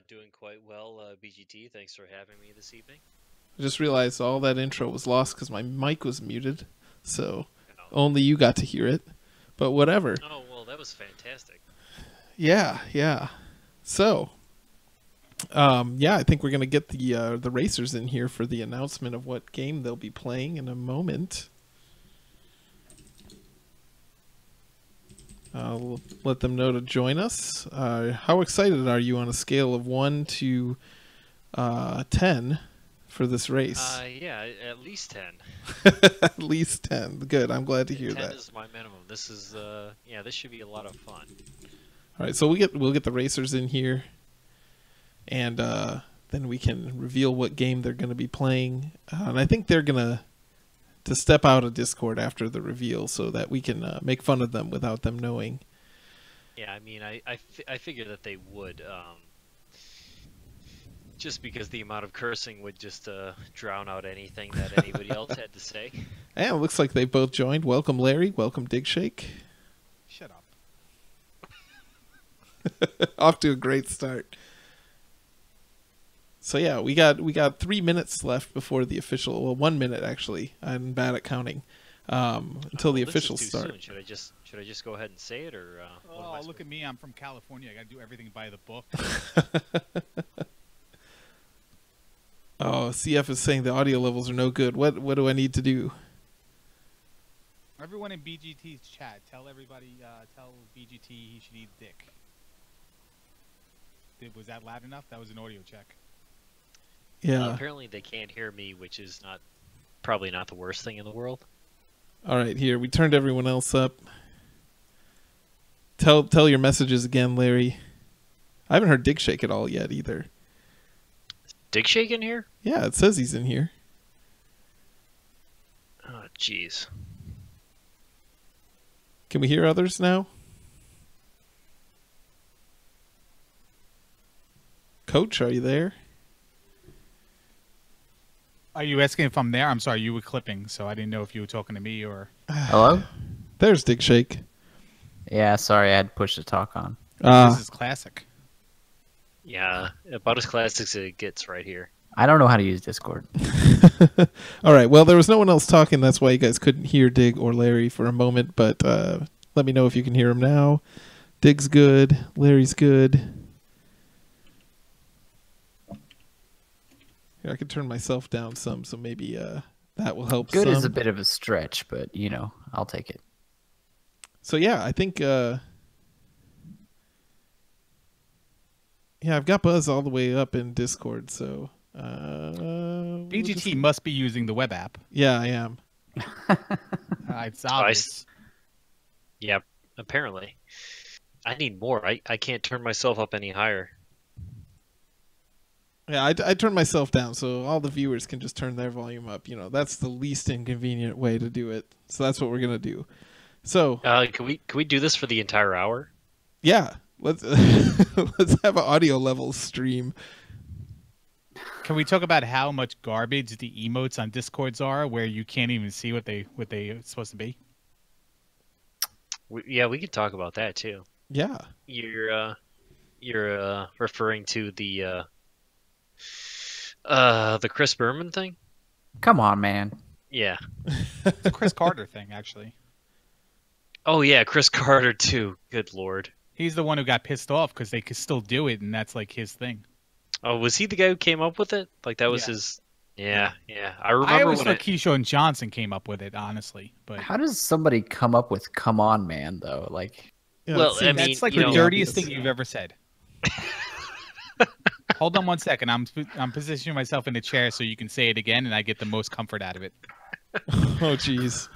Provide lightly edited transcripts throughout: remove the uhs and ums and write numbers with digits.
Doing quite well, BGT. Thanks for having me this evening. I just realized all that intro was lost because my mic was muted, so Oh. only you got to hear it. But whatever. Oh, well, that was fantastic. Yeah, yeah. So, yeah, I think we're gonna get the racers in here for the announcement of what game they'll be playing in a moment. I'll let them know to join us. How excited are you on a scale of 1 to 10 for this race? Yeah, at least 10. At least 10. Good. I'm glad to hear 10 that. is my minimum. This is, yeah, this should be a lot of fun. All right, so we'll get the racers in here, and then we can reveal what game they're going to be playing. And I think they're going to step out of Discord after the reveal so that we can make fun of them without them knowing. Yeah, I mean, I figure that they would, just because the amount of cursing would just drown out anything that anybody else had to say. And it looks like they both joined. Welcome, Larry. Welcome, Dig Shake. Shut up. Off to a great start. So yeah, we got 3 minutes left before the official. Well, 1 minute actually. I'm bad at counting. Until the official start. Soon. Should I just go ahead and say it, or? Oh, look at me! I'm from California. I got to do everything by the book. Oh, CF is saying the audio levels are no good. What do I need to do? Everyone in BGT's chat, tell everybody, tell BGT he should eat dick. Was that loud enough? That was an audio check. Yeah. Apparently they can't hear me, which is probably not the worst thing in the world. All right, here we turned everyone else up. Tell your messages again, Larry. I haven't heard Dig Shake at all yet either. Dig Shake in here? Yeah, it says he's in here. Oh, jeez. Can we hear others now? Coach, are you there? Are you asking if I'm there? I'm sorry, you were clipping, so I didn't know if you were talking to me or... Hello? There's Dig Shake. Yeah, sorry, I had to push the talk on. This is classic. Yeah, about as classic as it gets right here. I don't know how to use Discord. All right, well, there was no one else talking. That's why you guys couldn't hear Dig or Larry for a moment, but let me know if you can hear him now. Dig's good. Larry's good. Here, I could turn myself down some, so maybe that will help Good some. is a bit of a stretch, but, you know, I'll take it. So, yeah, I think... yeah, I've got Buzz all the way up in Discord, so... BGT must be using the web app. Yeah, I am. It's obvious. Yeah, apparently. I need more. I can't turn myself up any higher. Yeah, I turned myself down, so all the viewers can just turn their volume up. You know, that's the least inconvenient way to do it. So that's what we're gonna do. So, can we do this for the entire hour? Yeah, let's let's have an audio level stream. Can we talk about how much garbage the emotes on Discords are, where you can't even see what they are supposed to be? Yeah, we could talk about that too. Yeah. You're referring to the Chris Berman thing? Come on, man. Yeah. It's a Chris Carter thing, actually. Oh yeah, Chris Carter too. Good lord. He's the one who got pissed off because they could still do it, and that's like his thing. Oh, was he the guy who came up with it? Like that was his. Yeah. I remember I always when thought Keyshawn Johnson came up with it, honestly. But How does somebody come up with "Come on, man"? Though, like, Yeah, Well, I mean, that's like you the know, dirtiest thing you've ever said. Hold on one second. I'm positioning myself in the chair so you can say it again, and I get the most comfort out of it. Oh, jeez.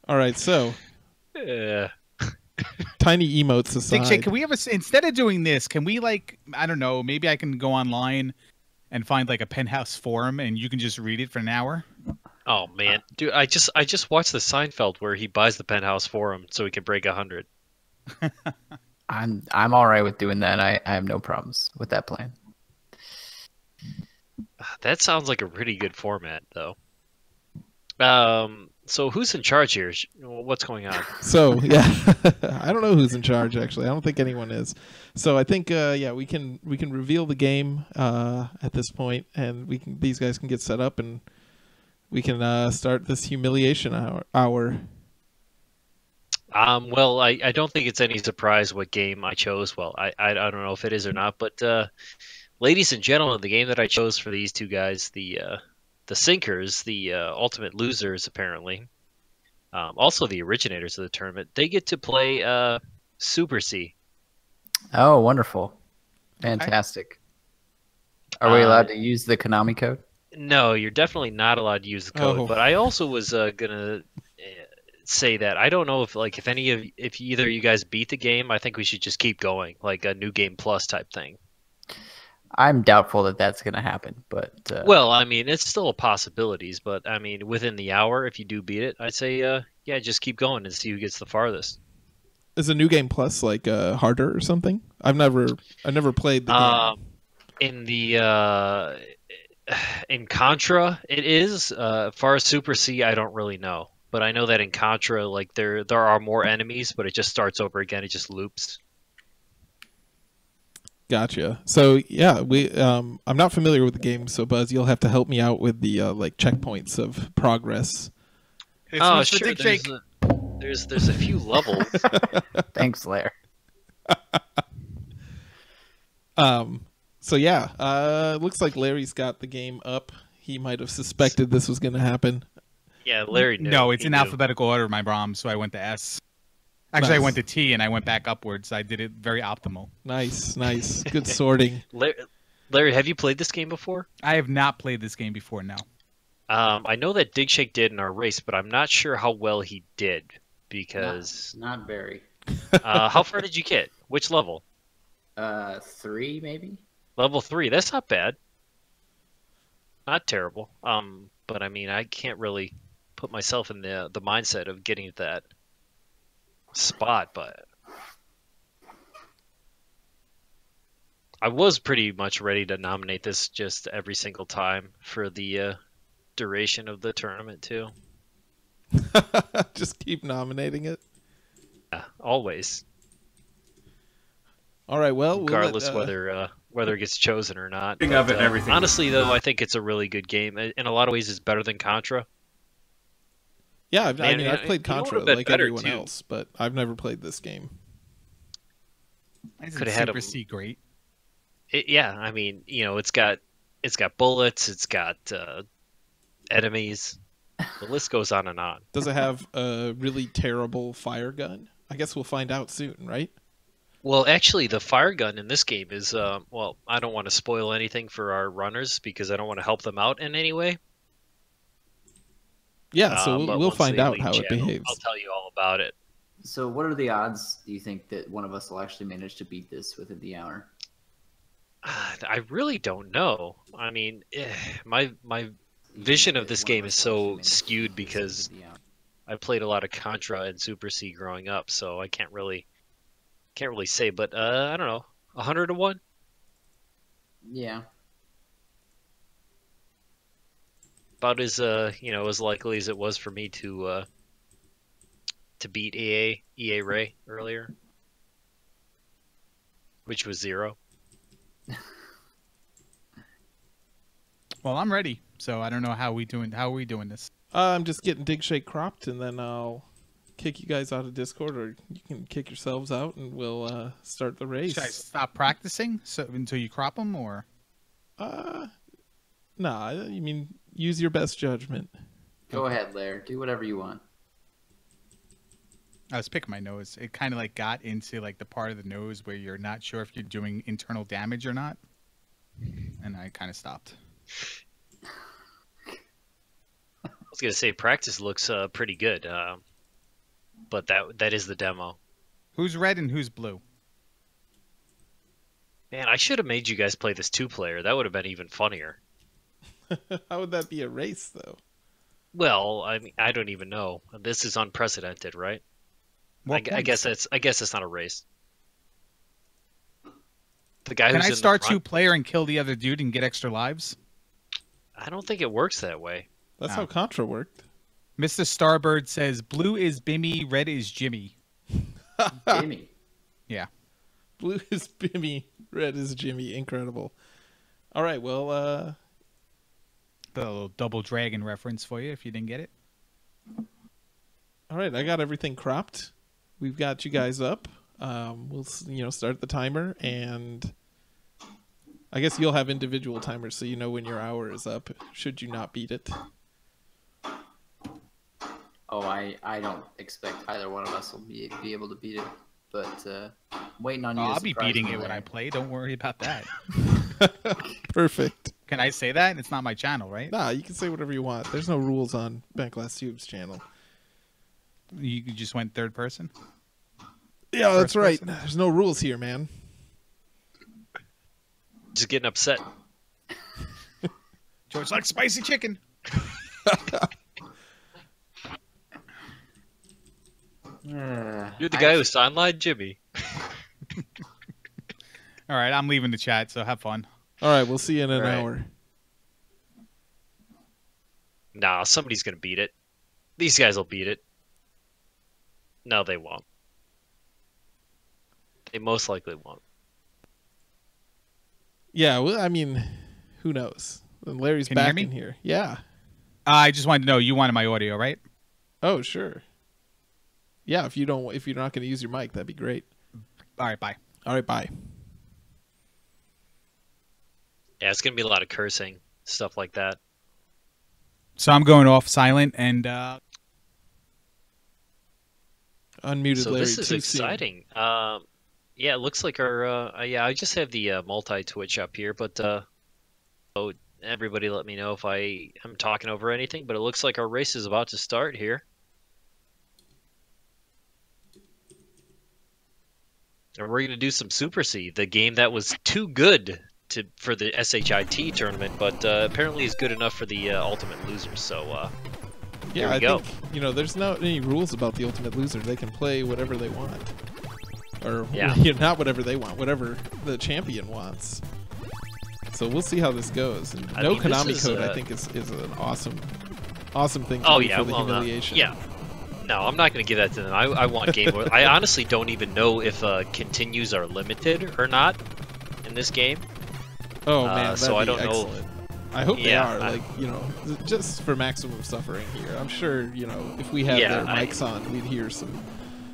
All right, so tiny emotes aside. Dick, can we ever, instead of doing this, can we, like, I don't know, maybe I can go online and find like a Penthouse forum and you can just read it for an hour? Oh man, dude, I just watched the Seinfeld where he buys the Penthouse forum so he can break 100. I'm all right with doing that. I have no problems with that plan. That sounds like a pretty good format, though. So who's in charge here? What's going on? So yeah, I don't know who's in charge actually. I don't think anyone is. So I think yeah, we can reveal the game at this point, and these guys can get set up, and we can start this humiliation hour. Well, I don't think it's any surprise what game I chose. Well, I don't know if it is or not, but ladies and gentlemen, the game that I chose for these two guys, the sinkers, the ultimate losers, apparently, also the originators of the tournament, they get to play Super C. Oh, wonderful. Fantastic. Are we allowed to use the Konami code? No, you're definitely not allowed to use the code. Oh. But I also was gonna say that I don't know if if either of you guys beat the game, I think we should just keep going, like a new game plus type thing. I'm doubtful that that's going to happen, but Well, I mean, it's still a possibilities, but I mean, within the hour, if you do beat it, I'd say, yeah, just keep going and see who gets the farthest. Is a new game plus like harder or something? I never played the game. In the in Contra, it is. As far as Super C, I don't really know, but I know that in Contra, like there are more enemies, but it just starts over again. It just loops. Gotcha. So yeah, I'm not familiar with the game, so Buzz, you'll have to help me out with the like checkpoints of progress. Oh, sure. There's a few levels. thanks, Lair. So yeah, looks like Larry's got the game up. He might have suspected this was going to happen. Yeah, Larry knew. No, it's He in knew. alphabetical order, my Brahms, so I went to S. Actually, I Nice. went to T and I went back upwards. I did it very optimal. Nice. Good sorting. Larry, have you played this game before? I have not played this game before, no. I know that Dig Shake did in our race, but I'm not sure how well he did because Not very. how far did you get? Which level? 3 maybe? Level 3. That's not bad. Not terrible. But I mean, I can't really put myself in the mindset of getting to that spot, but I was pretty much ready to nominate this just every single time for the duration of the tournament too. Just keep nominating it. Yeah, always, All right. Well, regardless whether it gets chosen or not. Of But, it and everything. honestly, though, I think it's a really good game. In a lot of ways, it's better than Contra. yeah, I Man, mean, I've played you know what Contra would've been like better, everyone too? else, but I've never played this game. Isn't Coulda had Super him- C great? Yeah, I mean, it's got bullets, it's got enemies. The list goes on and on. Does it have a really terrible fire gun? I guess we'll find out soon, right? Well, actually, the fire gun in this game is well, I don't want to spoil anything for our runners because I don't want to help them out in any way. Yeah, so But we'll once find they out leave how it chat, behaves. I'll tell you all about it. So what are the odds, do you think, that one of us will actually manage to beat this within the hour? I really don't know. I mean, my vision of this game is so skewed because I played a lot of Contra and Super C growing up, so I can't really say. But I don't know, 100 to 1. Yeah. About as as likely as it was for me to beat EA Ray earlier, which was 0. Well, I'm ready, so I don't know how are we doing this? I'm just getting Dig Shake cropped, and then I'll kick you guys out of Discord, or you can kick yourselves out, and we'll start the race. Should I stop practicing until you crop them, or? Nah, you mean use your best judgment. Go ahead, Lair. Do whatever you want. I was picking my nose. It kind of like got into like the part of the nose where you're not sure if you're doing internal damage or not, and I kind of stopped. I was gonna say practice looks pretty good, but that is the demo. Who's red and who's blue? Man, I should have made you guys play this 2-player. That would have been even funnier. How would that be a race, though? Well, I mean, I don't even know. This is unprecedented, right? I guess it's not a race. The guy Can who's I in the start front, 2-player and kill the other dude and get extra lives? I don't think it works that way. That's Oh. how Contra worked. Mr. Starbird says blue is Bimmy, red is Jimmy. Jimmy. Yeah. Blue is Bimmy, red is Jimmy. Incredible. All right, well, A little Double Dragon reference for you if you didn't get it. all right, I got everything cropped. We've got you guys up. We'll start the timer, and I guess you'll have individual timers so you know when your hour is up. Should you not beat it? Oh, I don't expect either one of us will be able to beat it, but waiting on you. I'll to be surprise beating me it when there. I play. Don't worry about that. Perfect. Can I say that? It's not my channel, right? Nah, you can say whatever you want. There's no rules on Bentglass Tube's channel. You just went third person? Yeah, that's First right. person? There's no rules here, man. Just getting upset. George likes spicy chicken. You're the guy who sidelined Jimmy. All right, I'm leaving the chat, so have fun. All right, we'll see you in an All right. hour. Nah, somebody's gonna beat it. These guys will beat it. No, they won't. They most likely won't. Yeah, well, I mean, who knows? And Larry's Can you hear back me? in here. Yeah. I just wanted to know you wanted my audio, right? Oh, sure. Yeah, if you're not going to use your mic, that'd be great. All right, bye. All right, bye. Yeah, it's gonna be a lot of cursing, stuff like that. So I'm going off silent, and Unmuted So Larry this is too soon. exciting. Yeah, it looks like our yeah. I just have the multi-twitch up here, but so everybody, let me know if I am talking over anything. But it looks like our race is about to start here, and we're gonna do some Super C, the game that was too good for the SHIT tournament, but apparently is good enough for the Ultimate Losers. So Yeah, we I go. think, there's not any rules about the Ultimate Loser. They can play whatever they want. Or, Yeah. not whatever they want, whatever the champion wants. So we'll see how this goes. And I no mean, this Konami is, code, I think, is an awesome thing to Oh do yeah, for the well, humiliation. yeah. No, I'm not going to give that to them. I want game. I honestly don't even know if continues are limited or not in this game. Oh, man, that'd so I be don't know. excellent. I hope they Yeah, are, just for maximum suffering here. I'm sure, if we had Yeah, their mics on, we'd hear some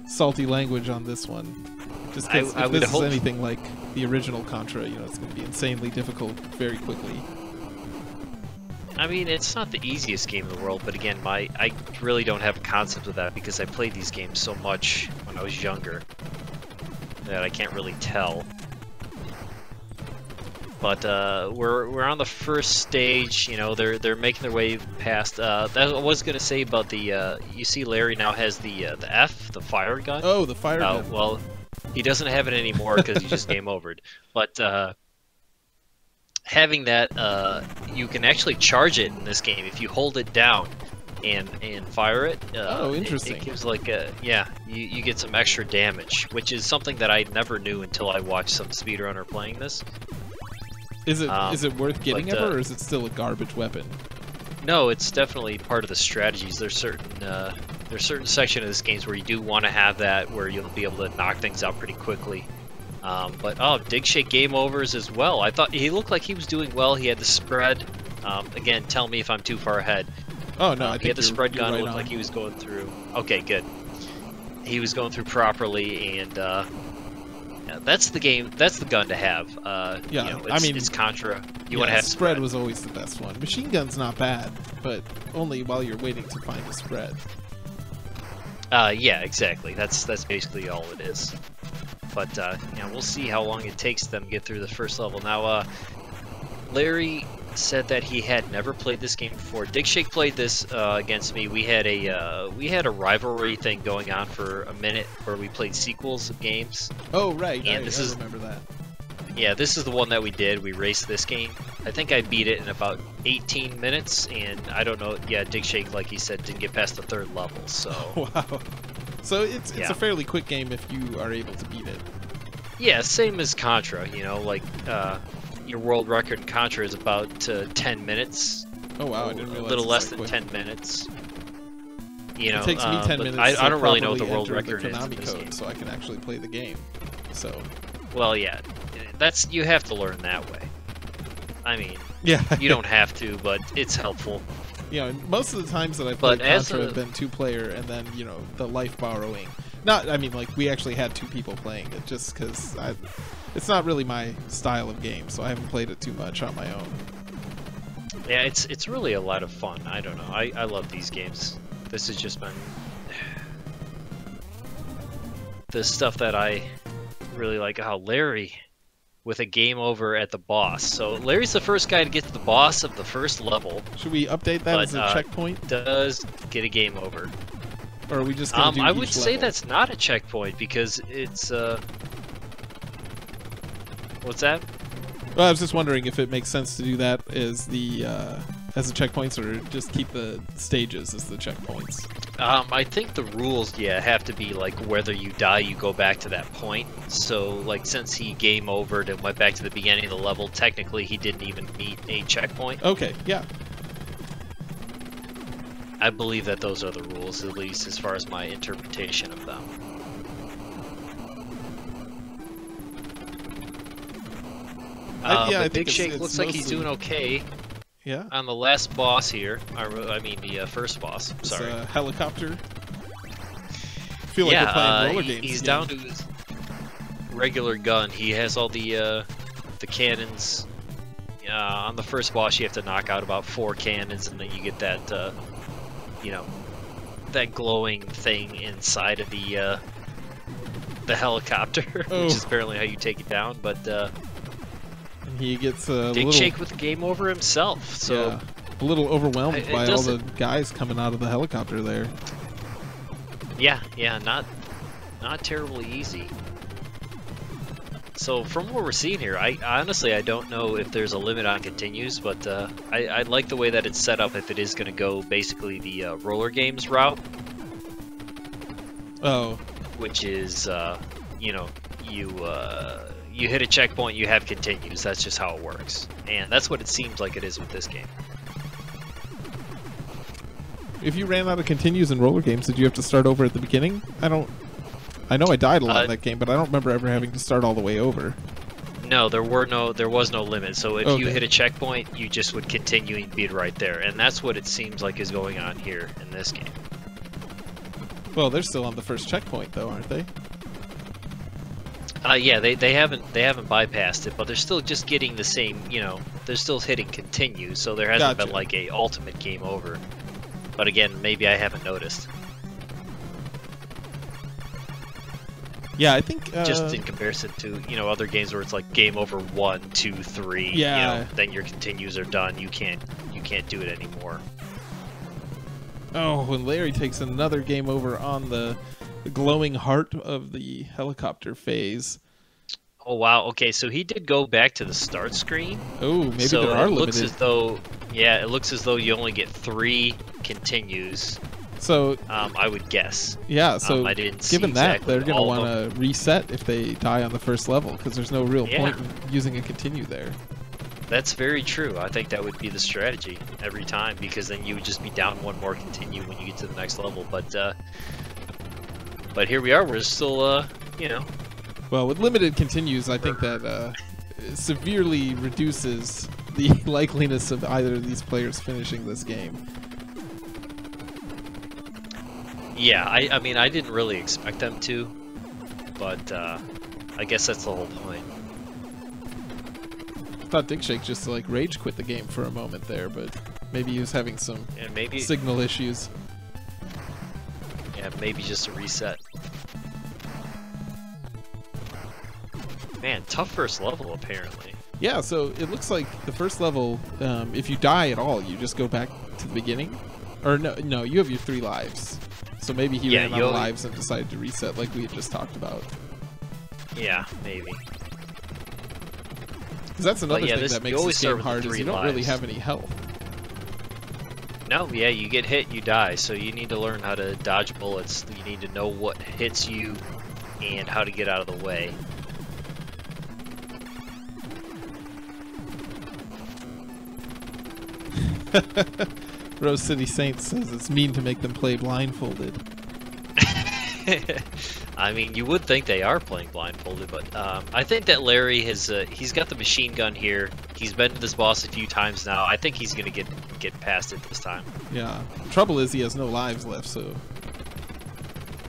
salty language on this one. Just because I if would this is hope- anything like the original Contra, it's going to be insanely difficult very quickly. I mean, it's not the easiest game in the world, but again, I really don't have a concept of that because I played these games so much when I was younger that I can't really tell. But we're on the first stage. They're making their way past. That I was gonna say about the. You see, Larry now has the F, the fire gun. Oh, the fire gun. Well, he doesn't have it anymore because he just game overed. But having that, you can actually charge it in this game if you hold it down and fire it. Oh, interesting. It gives like you get some extra damage, which is something that I never knew until I watched some speedrunner playing this. Is it worth getting but, ever, or is it still a garbage weapon? No, it's definitely part of the strategies. There's certain section of this games where you do want to have that, where you'll be able to knock things out pretty quickly. But Dig Shake game overs as well. I thought he looked like he was doing well. He had the spread. Again, tell me if I'm too far ahead. Oh no, I think he had the spread gun. right It looked like he was going through. Okay, good. He was going through properly, and yeah, that's the game. That's the gun to have. It's Contra. You want to have spread was always the best one. Machine gun's not bad, but only while you're waiting to find a spread. Yeah, exactly. That's basically all it is. But we'll see how long it takes them to get through the first level. Now, Larry said that he had never played this game before. Dig Shake played this against me. We had a rivalry thing going on for a minute where we played sequels of games. Oh right, And I remember that. Yeah, this is the one that we did. We raced this game. I think I beat it in about 18 minutes, and I don't know. Yeah, Dig Shake, like he said, didn't get past the third level. So Wow. So it's Yeah. a fairly quick game if you are able to beat it. yeah, same as Contra. Your world record in Contra is about 10 minutes. Oh wow, I didn't a realize little it's less that than quick. 10 minutes. You know, it takes me 10 minutes. I don't really know what the properly world enter record is in Konami this game. code, so I can actually play the game. So. Well, yeah, you have to learn that way. I mean, Yeah. you don't have to, but it's helpful. You know, most of the times that I played But as Contra a- have been 2-player, and then the life borrowing. Not, I mean, like we actually had 2 people playing it, just because it's not really my style of game, so I haven't played it too much on my own. Yeah, it's really a lot of fun. I don't know. I love these games. This has just been the stuff that I really like. How Larry with a game over at the boss. So Larry's the first guy to get to the boss of the first level. Should we update that But, as a checkpoint, Does get a game over. or are we just gonna do I each would say level? that's not a checkpoint because it's what's that? Well, I was just wondering if it makes sense to do that as the checkpoints, or just keep the stages as the checkpoints. I think the rules, have to be like whether you die, you go back to that point. So, like, since he game overed and went back to the beginning of the level, technically he didn't even meet a checkpoint. Okay, yeah. I believe that those are the rules, at least as far as my interpretation of them. I But think Big it's Shake looks like he's mostly- doing okay Yeah. on the last boss here. I mean, the first boss. It's Sorry. a helicopter. I feel like we're playing roller games. he's again. down to his regular gun. He has all the cannons. On the first boss, you have to knock out about 4 cannons, and then you get that, that glowing thing inside of the helicopter, Oh. which is apparently how you take it down. But And he gets a Big little, Shake with the game over himself. So yeah, a little overwhelmed It by all the doesn't- guys coming out of the helicopter there. yeah, not terribly easy. So from what we're seeing here, I honestly don't know if there's a limit on continues, but I like the way that it's set up. If it is going to go basically the roller games route, Oh, which is you hit a checkpoint, you have continues. That's just how it works, and that's what it seems like it is with this game. if you ran out of continues in roller games, did you have to start over at the beginning? I know I died a lot in that game, but I don't remember ever having to start all the way over. No, there was no limit. So if you Okay. hit a checkpoint, you just would continue and be right there, and that's what it seems like is going on here in this game. Well, they're still on the first checkpoint, though, aren't they? Yeah, they haven't bypassed it, but they're still just getting the same. They're still hitting continue, so there hasn't been Gotcha. like a ultimate game over. But again, maybe I haven't noticed. Yeah, I think Just in comparison to other games where it's like game over 1, 2, 3. Yeah. Then your continues are done. You can't do it anymore. Oh, when Larry takes another game over on the glowing heart of the helicopter phase. Oh wow. Okay, so he did go back to the start screen. Oh, maybe So there are it looks limited. as though, it looks as though you only get 3 continues. So I would guess. yeah, so I didn't see given that, exactly they're going to all of want to reset if they die on the first level, because there's no real Yeah. point in using a continue there. That's very true. I think that would be the strategy every time, because then you would just be down 1 more continue when you get to the next level. But here we are. We're still, Well, with limited continues, I think that severely reduces the likeliness of either of these players finishing this game. Yeah. I mean, I didn't really expect them to, but I guess that's the whole point. I thought Dick Shake just like rage quit the game for a moment there, but maybe he was having some And maybe, signal issues. maybe just a reset. Man, tough first level apparently. Yeah, so it looks like the first level, if you die at all, you just go back to the beginning. Or no, you have your 3 lives. So maybe he Yeah, ran out you of only- lives and decided to reset like we had just talked about. Yeah, maybe. Because that's another yeah, thing this- that you makes always this start game with the hard is 3 you don't really lives. have any health. No, yeah, you get hit, you die. So you need to learn how to dodge bullets. You need to know what hits you and how to get out of the way. Rose City Saints says it's mean to make them play blindfolded. I mean, you would think they are playing blindfolded, but I think that Larry has he's got the machine gun here. He's been to this boss a few times now. I think he's gonna get past it this time. Yeah. The trouble is he has no lives left, so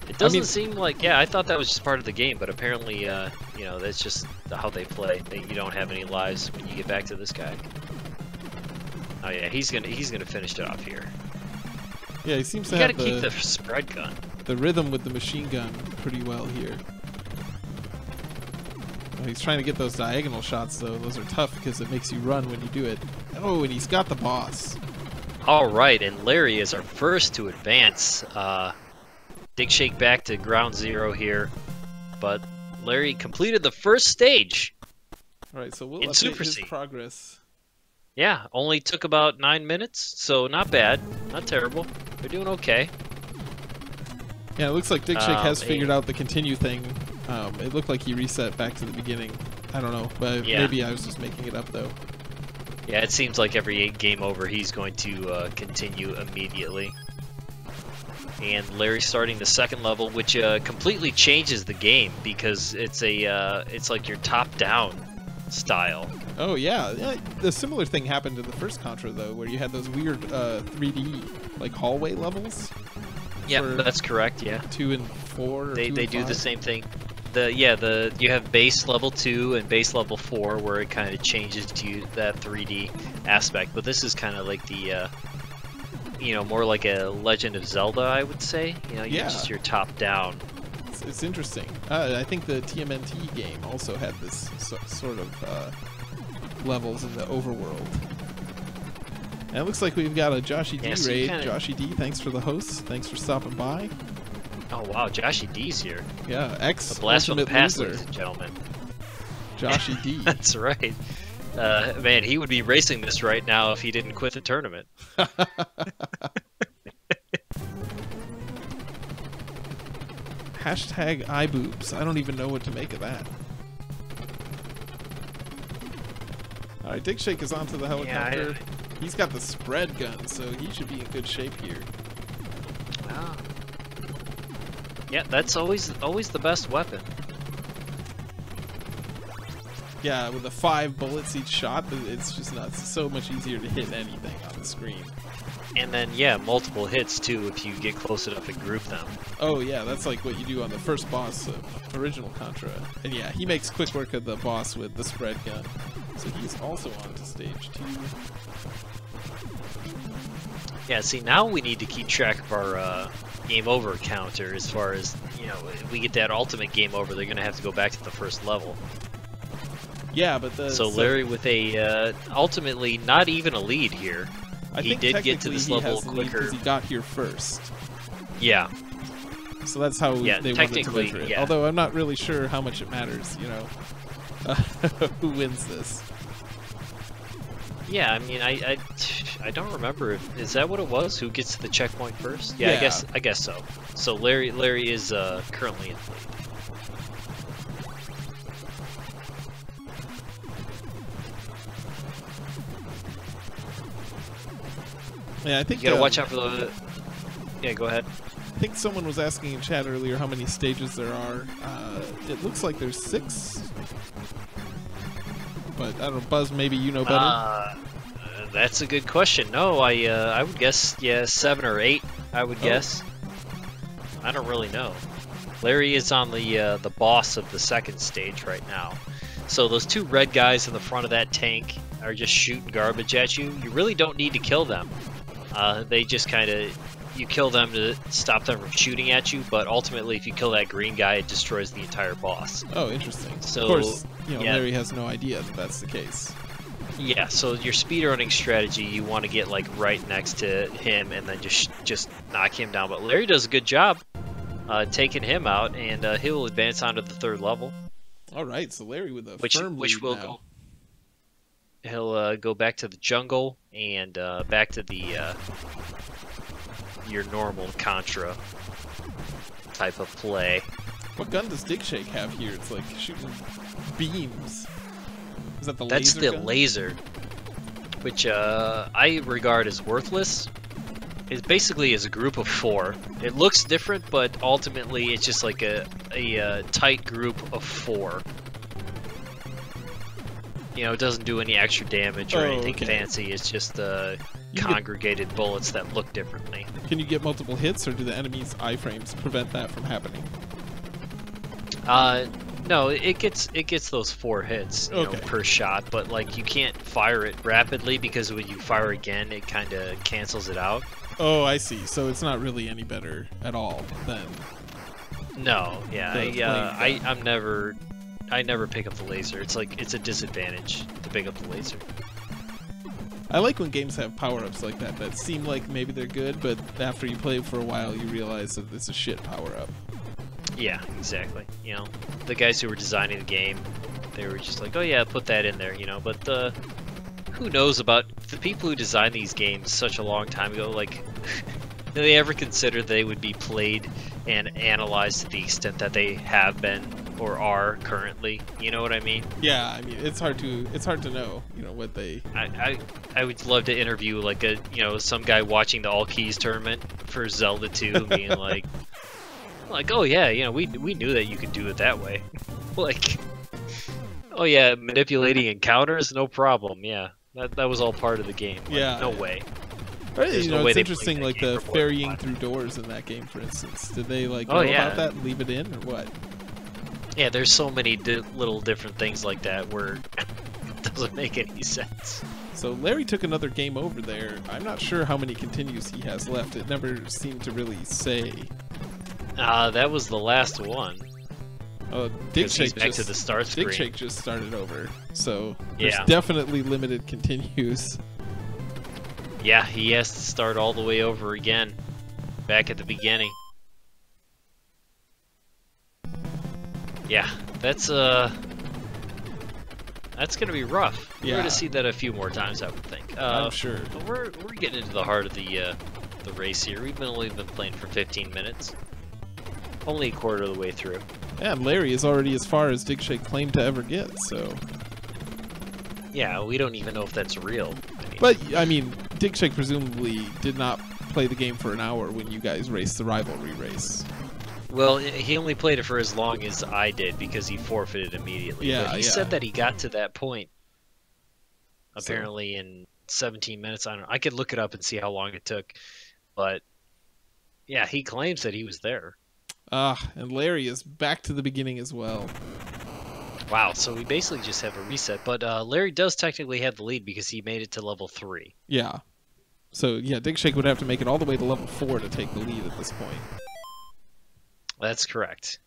it doesn't seem like. Yeah, I thought that was just part of the game, but apparently, you know, that's just how they play. You don't have any lives when you get back to this guy. Oh yeah, he's gonna finish it off here. yeah, he seems to You have gotta keep the spread gun. the rhythm with the machine gun pretty well here. Oh, he's trying to get those diagonal shots though. Those are tough because it makes you run when you do it. Oh, and he's got the boss. All right, and Larry is our first to advance. Dig Shake back to ground zero here, but Larry completed the first stage. All right, so we'll In update Super his C. progress. Yeah, only took about 9 minutes, so not bad, not terrible. They're doing okay. Yeah, it looks like Dig Shake has Hey. figured out the continue thing. It looked like he reset back to the beginning. I don't know, but Yeah. maybe I was just making it up though. Yeah, it seems like every game over, he's going to continue immediately. And Larry's starting the second level, which completely changes the game because it's it's like your top-down style. Oh yeah, the similar thing happened in the first Contra though, where you had those weird 3D like hallway levels. Yeah, For that's correct. Yeah, 2 and 4. Or they 2 they and do the 5. same thing. You have base level 2 and base level 4 where it kind of changes to that 3D aspect, but this is kind of like the you know, more like a Legend of Zelda, I would say. You know, Yeah. just your top down. It's interesting. I think the TMNT game also had this sort of levels in the overworld. And it looks like we've got a Joshy D Yeah, so you raid. kinda- Joshy D, thanks for the hosts. Thanks for stopping by. Oh wow, Joshy D's here. Yeah, ex A blast from the ultimate past, loser, ladies and gentlemen. Joshy D. That's right. Man, he would be racing this right now if he didn't quit the tournament. Hashtag iBoobs. I don't even know what to make of that. Alright, Dig Shake is onto the helicopter. He's got the spread gun, so he should be in good shape here. Wow. Yeah, that's always the best weapon. Yeah, with the 5 bullets each shot, it's just nuts. It's so much easier to hit anything on the screen. And then, yeah, multiple hits, too, if you get close enough and group them. Oh yeah, that's like what you do on the first boss of original Contra. And yeah, he makes quick work of the boss with the spread gun. So he's also on to stage 2. Yeah, see, now we need to keep track of our game over counter as far as, you know, if we get that ultimate game over, they're going to have to go back to the first level. Yeah, but the So Larry with a, ultimately, not even a lead here. I he think did get to technically this he level has the lead quicker. 'cause he got here first. Yeah. So that's how Yeah, they wanted to technically, measure it. yeah. Although I'm not really sure how much it matters, you know, who wins this. Yeah, I mean, I don't remember. Is that what it was? Who gets to the checkpoint first? Yeah, Yeah. I guess so. So Larry is currently in the lead. Yeah, I think You gotta watch out for the. Yeah, go ahead. I think someone was asking in chat earlier how many stages there are. It looks like there's 6. But I don't know, Buzz, maybe you know better. That's a good question. No, I would guess 7 or 8. I would guess. I don't really know. Larry is on the boss of the second stage right now. So those 2 red guys in the front of that tank are just shooting garbage at you. You really don't need to kill them. They just kind of, you kill them to stop them from shooting at you, but ultimately if you kill that green guy, it destroys the entire boss. Oh, interesting. So, of course, you know, yeah. Larry has no idea that that's the case. Yeah, so your speedrunning strategy, you want to get like right next to him and then just knock him down. But Larry does a good job taking him out, and he'll advance onto the 3rd level. All right, so Larry with a Which firm lead will now. go. He'll go back to the jungle and back to the your normal Contra type of play. What gun does Dig Shake have here? It's like shooting beams. Is that the That's laser the gun? laser, which I regard as worthless. It basically is a group of 4. It looks different, but ultimately it's just like a tight group of 4. You know, it doesn't do any extra damage or anything fancy. It's just congregated bullets that look differently. Can you get multiple hits, or do the enemy's iframes prevent that from happening? No, it gets those 4 hits, you know, per shot, but like you can't fire it rapidly because when you fire again, it kind of cancels it out. Oh, I see. So it's not really any better at all then. No, yeah, I never pick up the laser. It's like it's a disadvantage to pick up the laser. I like when games have power-ups like that seem like maybe they're good, but after you play for a while, you realize that it's a shit power-up. Yeah, exactly. You know, the guys who were designing the game, they were just like, oh yeah, put that in there, you know, but who knows about the people who designed these games such a long time ago, like, do they ever consider they would be played and analyzed to the extent that they have been or are currently? You know what I mean? Yeah, I mean, it's hard to know, you know, what they... I would love to interview, like, some guy watching the All Keys tournament for Zelda 2 being like, oh yeah, you know, we knew that you could do it that way. Like, oh yeah, manipulating encounters, no problem. Yeah, that was all part of the game. Like, yeah, no way. Right, you know, it's interesting, like the ferrying through doors in that game, for instance. Did they like know about that and leave it in, or what? Yeah, there's so many little different things like that where it doesn't make any sense. So Larry took another game over there. I'm not sure how many continues he has left. It never seemed to really say. That was the last one. Oh, Digshake back to the start screen. Digshake just started over, so there's definitely limited continues. Yeah, he has to start all the way over again, back at the beginning. Yeah, that's gonna be rough. Yeah. We're gonna see that a few more times, I would think. I'm sure. But we're getting into the heart of the race here. We've only been playing for 15 minutes. Only a quarter of the way through. Yeah, and Larry is already as far as Digshake claimed to ever get, so... Yeah, we don't even know if that's real. But, I mean, Digshake presumably did not play the game for an hour when you guys raced the rivalry race. Well, he only played it for as long as I did because he forfeited immediately. Yeah, but he said that he got to that point apparently in 17 minutes. I don't know. I could look it up and see how long it took. But, yeah, he claims that he was there. And Larry is back to the beginning as well. Wow, so we basically just have a reset. But Larry does technically have the lead because he made it to level 3. Yeah. So, yeah, Digshake would have to make it all the way to level 4 to take the lead at this point. That's correct.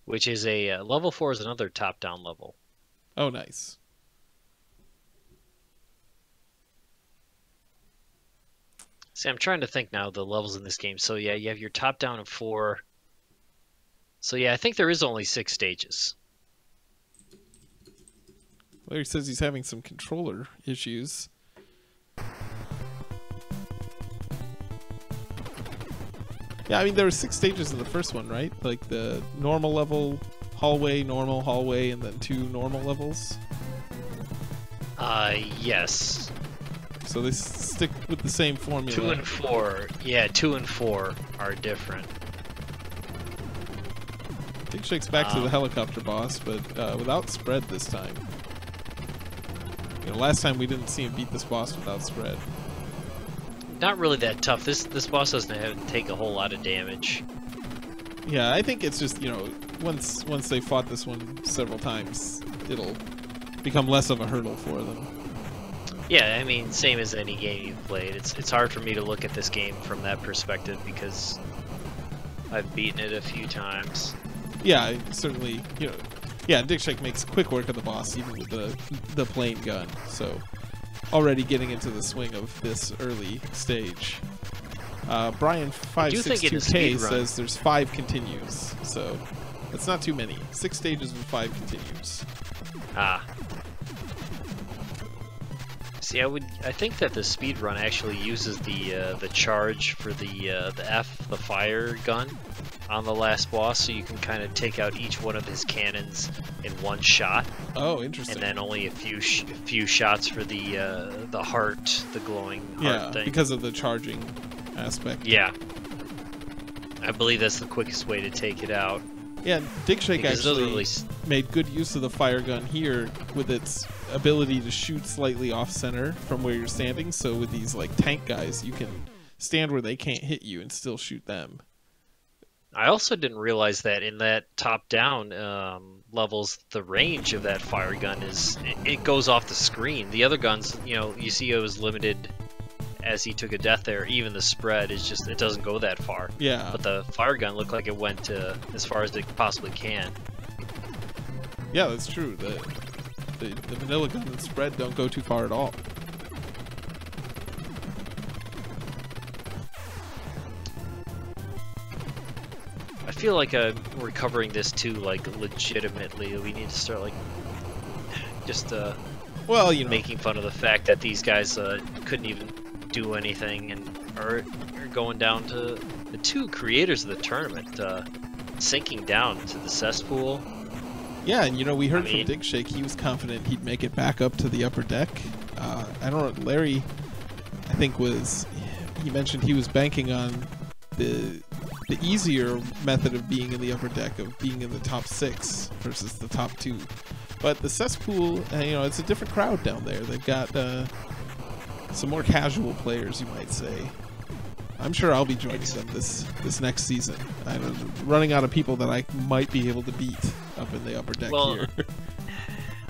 Which is a... level 4 is another top-down level. Oh, nice. See, I'm trying to think now the levels in this game. So yeah, you have your top down of 4. So yeah, I think there is only 6 stages. Larry says he's having some controller issues. Yeah, I mean, there were 6 stages in the first one, right? Like the normal level, hallway, normal, hallway, and then 2 normal levels? Yes. So they stick with the same formula. 2 and 4. Yeah, 2 and 4 are different. Digshake's back to the helicopter boss, but without spread this time. You know, last time we didn't see him beat this boss without spread. Not really that tough. This boss doesn't have to take a whole lot of damage. Yeah, I think it's just, you know, once they fought this one several times, it'll become less of a hurdle for them. Yeah, I mean, same as any game you've played. It's hard for me to look at this game from that perspective because I've beaten it a few times. Yeah, certainly, you know, yeah, Digshake makes quick work of the boss even with the plain gun. So already getting into the swing of this early stage. Brian562K says there's 5 continues, so that's not too many. 6 stages with 5 continues. Ah. See, I think that the speedrun actually uses the charge for the fire gun on the last boss, so you can kind of take out each one of his cannons in one shot. Oh, interesting. And then only a few shots for the heart, the glowing heart thing. Because of the charging aspect. Yeah. I believe that's the quickest way to take it out. Yeah, Digshake actually really... made good use of the fire gun here with its ability to shoot slightly off center from where you're standing. So with these like tank guys, you can stand where they can't hit you and still shoot them. I also didn't realize that in that top-down levels, the range of that fire gun it goes off the screen. The other guns, you see it was limited as he took a death there. Even the spread is just, it doesn't go that far. Yeah. But the fire gun looked like it went as far as it possibly can. Yeah, that's true. The vanilla gun and spread don't go too far at all. I feel like we're covering this too, like, legitimately. We need to start, like, just well, making fun of the fact that these guys couldn't even do anything and are going down to the two creators of the tournament sinking down to the cesspool. Yeah, and we heard from Digshake he was confident he'd make it back up to the upper deck. I don't know, Larry, I think he mentioned he was banking on the easier method of being in the upper deck, of being in the top 6 versus the top 2. But the cesspool, it's a different crowd down there. They've got some more casual players, you might say. I'm sure I'll be joining them this next season. I'm running out of people that I might be able to beat up in the upper deck here.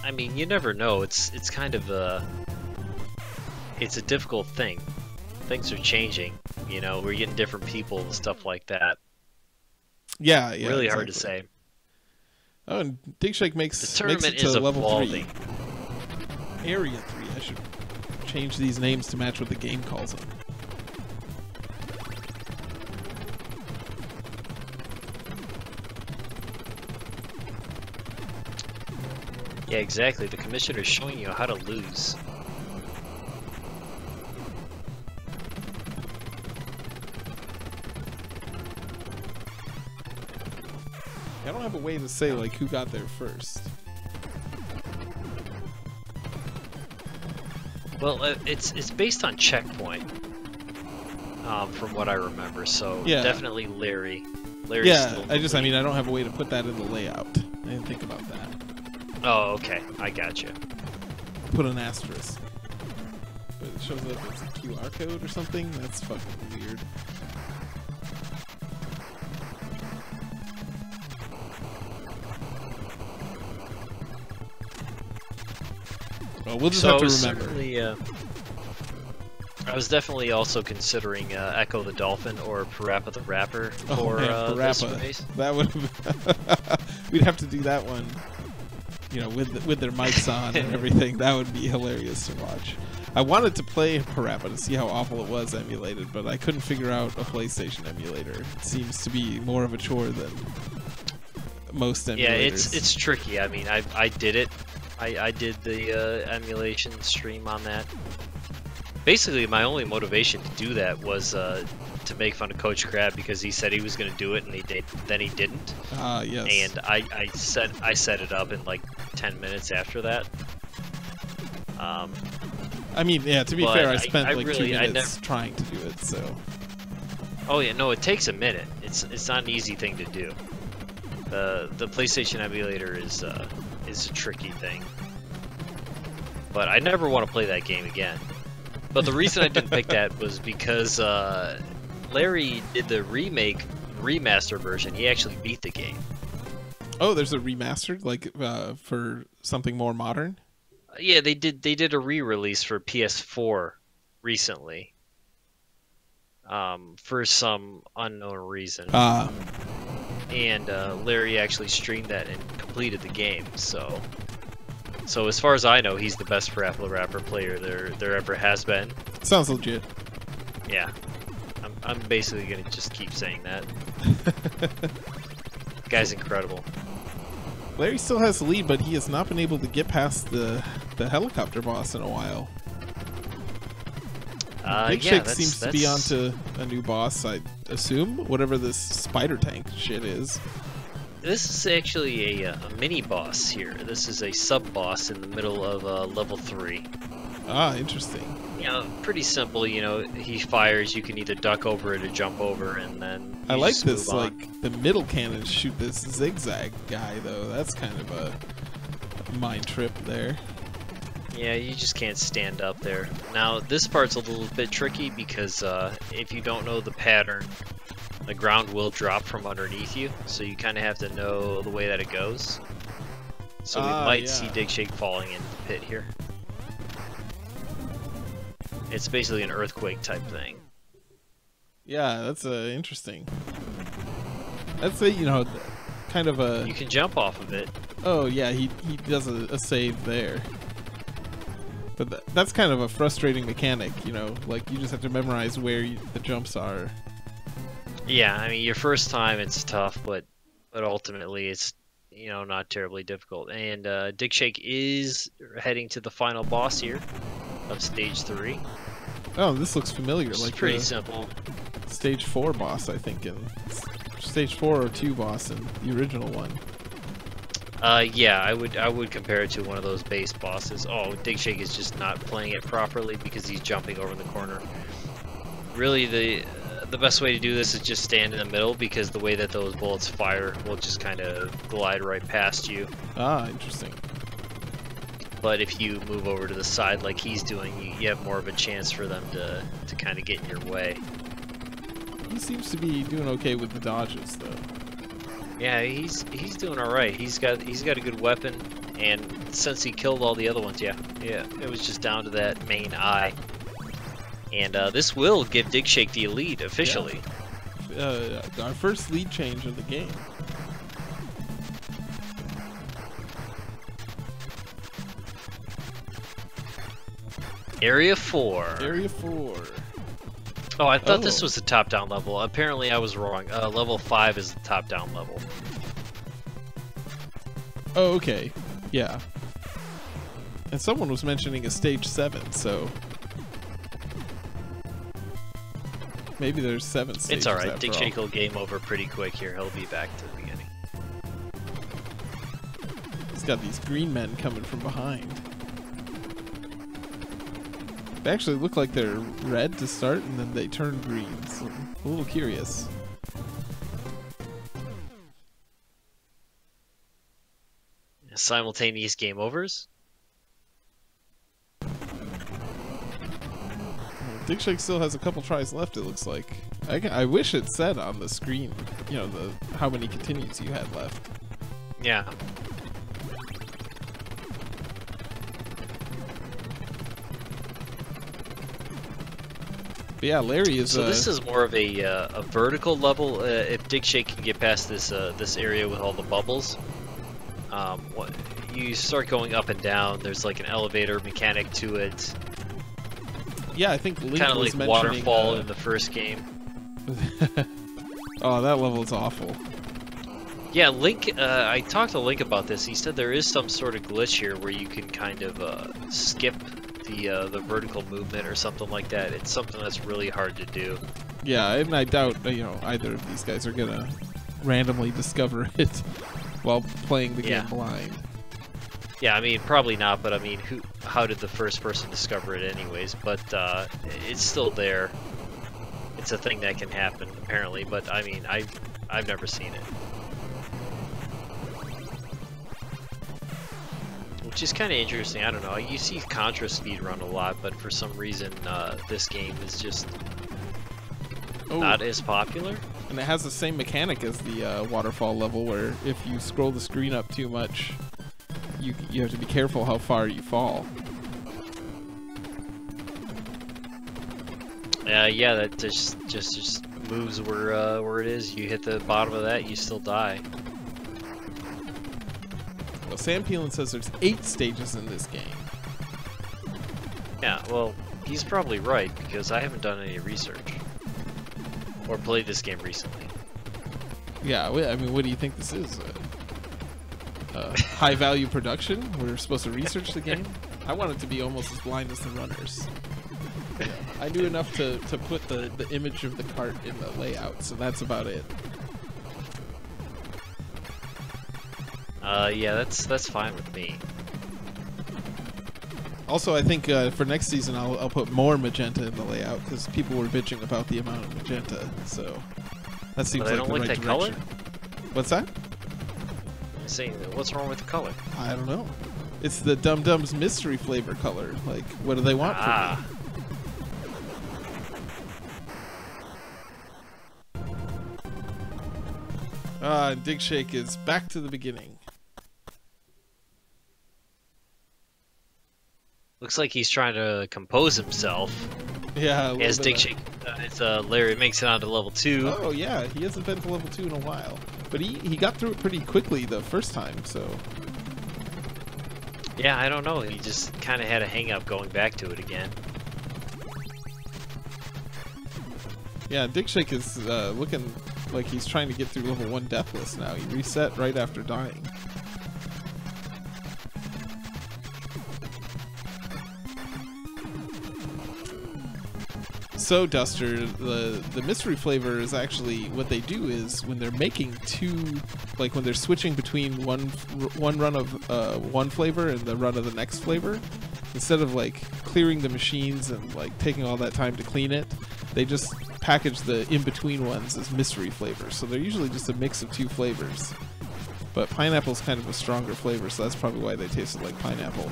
I mean, you never know. It's kind of it's a difficult thing. Things are changing. We're getting different people and stuff like that. Yeah, really exactly. Hard to say. Oh, and Digshake makes tournament it to is level evolving. 3. Area 3. I should change these names to match what the game calls them. Yeah, exactly. The commissioner is showing you how to lose. I don't have a way to say like who got there first. Well, it's based on checkpoint, from what I remember. So yeah. Definitely Larry. Yeah, I don't have a way to put that in the layout. I didn't think about that. Oh, okay, I got you. Put an asterisk, but it shows up as a QR code or something. That's fucking weird. Well, we'll just have to remember. I was definitely also considering Echo the Dolphin or Parappa the Rapper for this race. That would we'd have to do that one, with their mics on and everything. That would be hilarious to watch. I wanted to play Parappa to see how awful it was emulated, but I couldn't figure out a PlayStation emulator. It seems to be more of a chore than most emulators. Yeah, it's tricky. I mean, I did it. I did the emulation stream on that. Basically, my only motivation to do that was to make fun of Coach Crab because he said he was going to do it and then he didn't. Yes. And I set it up in like 10 minutes after that. I mean, yeah. To be fair, I spent like really, 2 minutes trying to do it. So. Oh yeah, no, it takes a minute. It's not an easy thing to do. The PlayStation emulator is a tricky thing. But I never want to play that game again. But the reason I didn't pick that was because Larry did the remaster version. He actually beat the game. Oh, there's a remastered, like for something more modern? Yeah, they did a re-release for PS4 recently. For some unknown reason. And Larry actually streamed that and completed the game. So as far as I know, he's the best Parappa the Rapper player there ever has been. Sounds legit. Yeah, I'm basically gonna just keep saying that. Guy's incredible. Larry still has the lead, but he has not been able to get past the helicopter boss in a while. Big Shake seems to be onto a new boss, I assume. Whatever this spider tank shit is. this is actually a mini boss here. This is a sub boss in the middle of level 3. Ah, interesting. You know, pretty simple. You know, he fires. You can either duck over it or jump over, and then I you like just this. move on. Like the middle cannons shoot this zigzag guy though. That's kind of a mind trip there. Yeah, you just can't stand up there. Now, this part's a little bit tricky because if you don't know the pattern, the ground will drop from underneath you, so you kind of have to know the way that it goes. So we might see Dig Shake falling into the pit here. It's basically an earthquake type thing. Yeah, that's interesting. That's a, you know, kind of a... You can jump off of it. Oh, yeah, he does a save there. But that's kind of a frustrating mechanic, you know, like you just have to memorize where the jumps are. Yeah, I mean, your first time it's tough, but ultimately it's, you know, not terribly difficult. And Dig Shake is heading to the final boss here of stage 3. Oh, this looks familiar. It's like pretty simple. Stage 4 boss, I think, in stage 4 or 2 boss in the original one. Yeah, I would compare it to one of those base bosses. Oh, Dig Shake is just not playing it properly because he's jumping over the corner. Really, the best way to do this is just stand in the middle, because the way that those bullets fire will just kind of glide right past you. Ah, interesting. But if you move over to the side like he's doing, you have more of a chance for them to kind of get in your way. He seems to be doing okay with the dodges, though. Yeah, he's doing all right. He's got a good weapon, and since he killed all the other ones, yeah, it was just down to that main eye. And this will give Dig Shake the lead officially. Yeah. Our first lead change of the game. Area 4. Area 4. Oh, I thought this was a top-down level. Apparently, I was wrong. Level 5 is the top-down level. Oh, okay. Yeah. And someone was mentioning a stage 7, so maybe there's 7 stages. It's alright. after Dig all. Shake will game over pretty quick here. He'll be back to the beginning. He's got these green men coming from behind. They actually look like they're red to start, and then they turn green. So I'm a little curious. Simultaneous game overs. Dig Shake still has a couple tries left, it looks like. I wish it said on the screen, you know, how many continues you had left. Yeah. But yeah, Larry is. So this is more of a vertical level. If Dig Shake can get past this this area with all the bubbles, you start going up and down. There's like an elevator mechanic to it. Yeah, I think Link Kind of was like mentioning, Waterfall in the first game. Oh, that level is awful. Yeah, Link. I talked to Link about this. He said there is some sort of glitch here where you can kind of skip the vertical movement or something like that. It's something that's really hard to do. Yeah, and I doubt either of these guys are gonna randomly discover it while playing the game blind. Yeah, I mean probably not, but I mean how did the first person discover it anyways? But it's still there. It's a thing that can happen apparently, but I mean I've never seen it. Which is kind of interesting. I don't know. You see Contra speedrun a lot, but for some reason this game is just not as popular. And it has the same mechanic as the waterfall level, where if you scroll the screen up too much, you have to be careful how far you fall. Yeah, that just moves where it is. You hit the bottom of that, you still die. Well, Sam Peelan says there's 8 stages in this game. Yeah, well, he's probably right, because I haven't done any research. Or played this game recently. Yeah, I mean, what do you think this is? High-value production? We're supposed to research the game? I want it to be almost as blind as the runners. Yeah, I knew enough to put the image of the cart in the layout, so that's about it. Yeah, that's fine with me. Also, I think for next season I'll put more magenta in the layout because people were bitching about the amount of magenta. So that seems But I like don't the like right that direction. color. What's that? I'm saying, what's wrong with the color? I don't know. It's the Dum Dum's mystery flavor color. Like, what do they want from me? And Dig Shake is back to the beginning. Looks like he's trying to compose himself. Yeah, As Dig Shake, Larry makes it onto level 2. Oh yeah, he hasn't been to level 2 in a while, but he got through it pretty quickly the first time. So yeah, I don't know. He just kind of had a hang up going back to it again. yeah, Dig Shake is looking like he's trying to get through level 1 deathless now. He reset right after dying. So Duster, the mystery flavor is actually what they do is when they're making two, like when they're switching between one run of one flavor and the run of the next flavor, instead of like clearing the machines and like taking all that time to clean it, they just package the in-between ones as mystery flavors. So they're usually just a mix of two flavors. But pineapple's kind of a stronger flavor, so that's probably why they tasted like pineapple.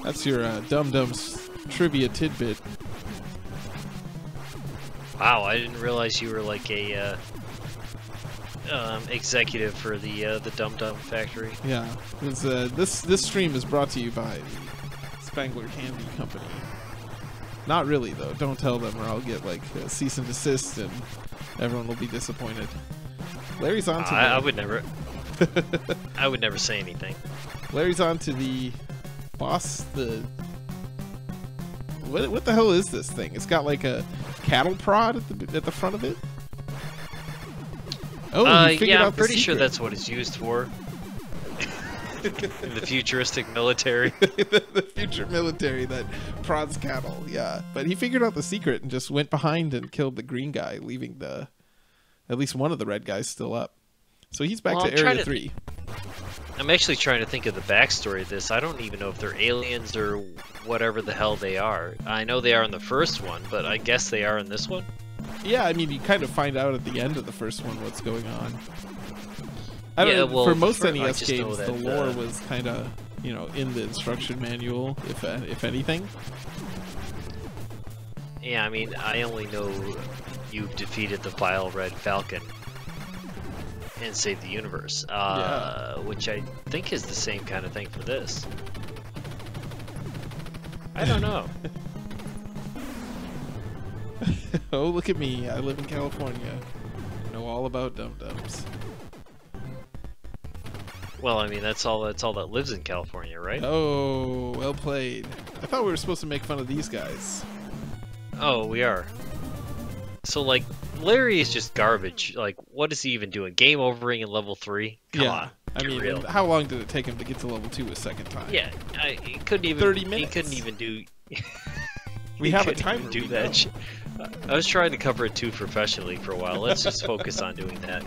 That's your Dum Dum's trivia tidbit. Wow, I didn't realize you were like a executive for the Dum Dum factory. Yeah, this stream is brought to you by the Spangler Candy Company. Not really though. Don't tell them, or I'll get like a cease and desist, and everyone will be disappointed. Larry's on to I would never. I would never say anything. Larry's on to the boss. What the hell is this thing? It's got like a cattle prod at the front of it. Oh, he figured yeah, out I'm the pretty sure secret. that's what it's used for. In the futuristic military. The future military that prods cattle, yeah. But he figured out the secret and just went behind and killed the green guy, leaving at least one of the red guys still up. So he's back Well, to Area 3. I'm actually trying to think of the backstory of this. I don't even know if they're aliens or whatever the hell they are. I know they are in the first one, but I guess they are in this one? Yeah, I mean, you kind of find out at the end of the first one what's going on. I don't know, well, for most I NES just know games, that, the lore was kind of, in the instruction manual, if anything. Yeah, I mean, I only know you've defeated the Vile Red Falcon and saved the universe, which I think is the same kind of thing for this. I don't know. Oh, look at me. I live in California. I know all about Dum Dums. Well, I mean, that's all that lives in California, right? Oh, well played. I thought we were supposed to make fun of these guys. Oh, we are. So, like, Larry is just garbage. Like, what is he even doing? Game overing in level 3? Come on. I mean, real. how long did it take him to get to level 2 a second time? Yeah, he couldn't even. 30 minutes. He couldn't even do. We he have a couldn't timer. even do we that. know. shit. I was trying to cover it too professionally for a while. Let's just focus on doing that.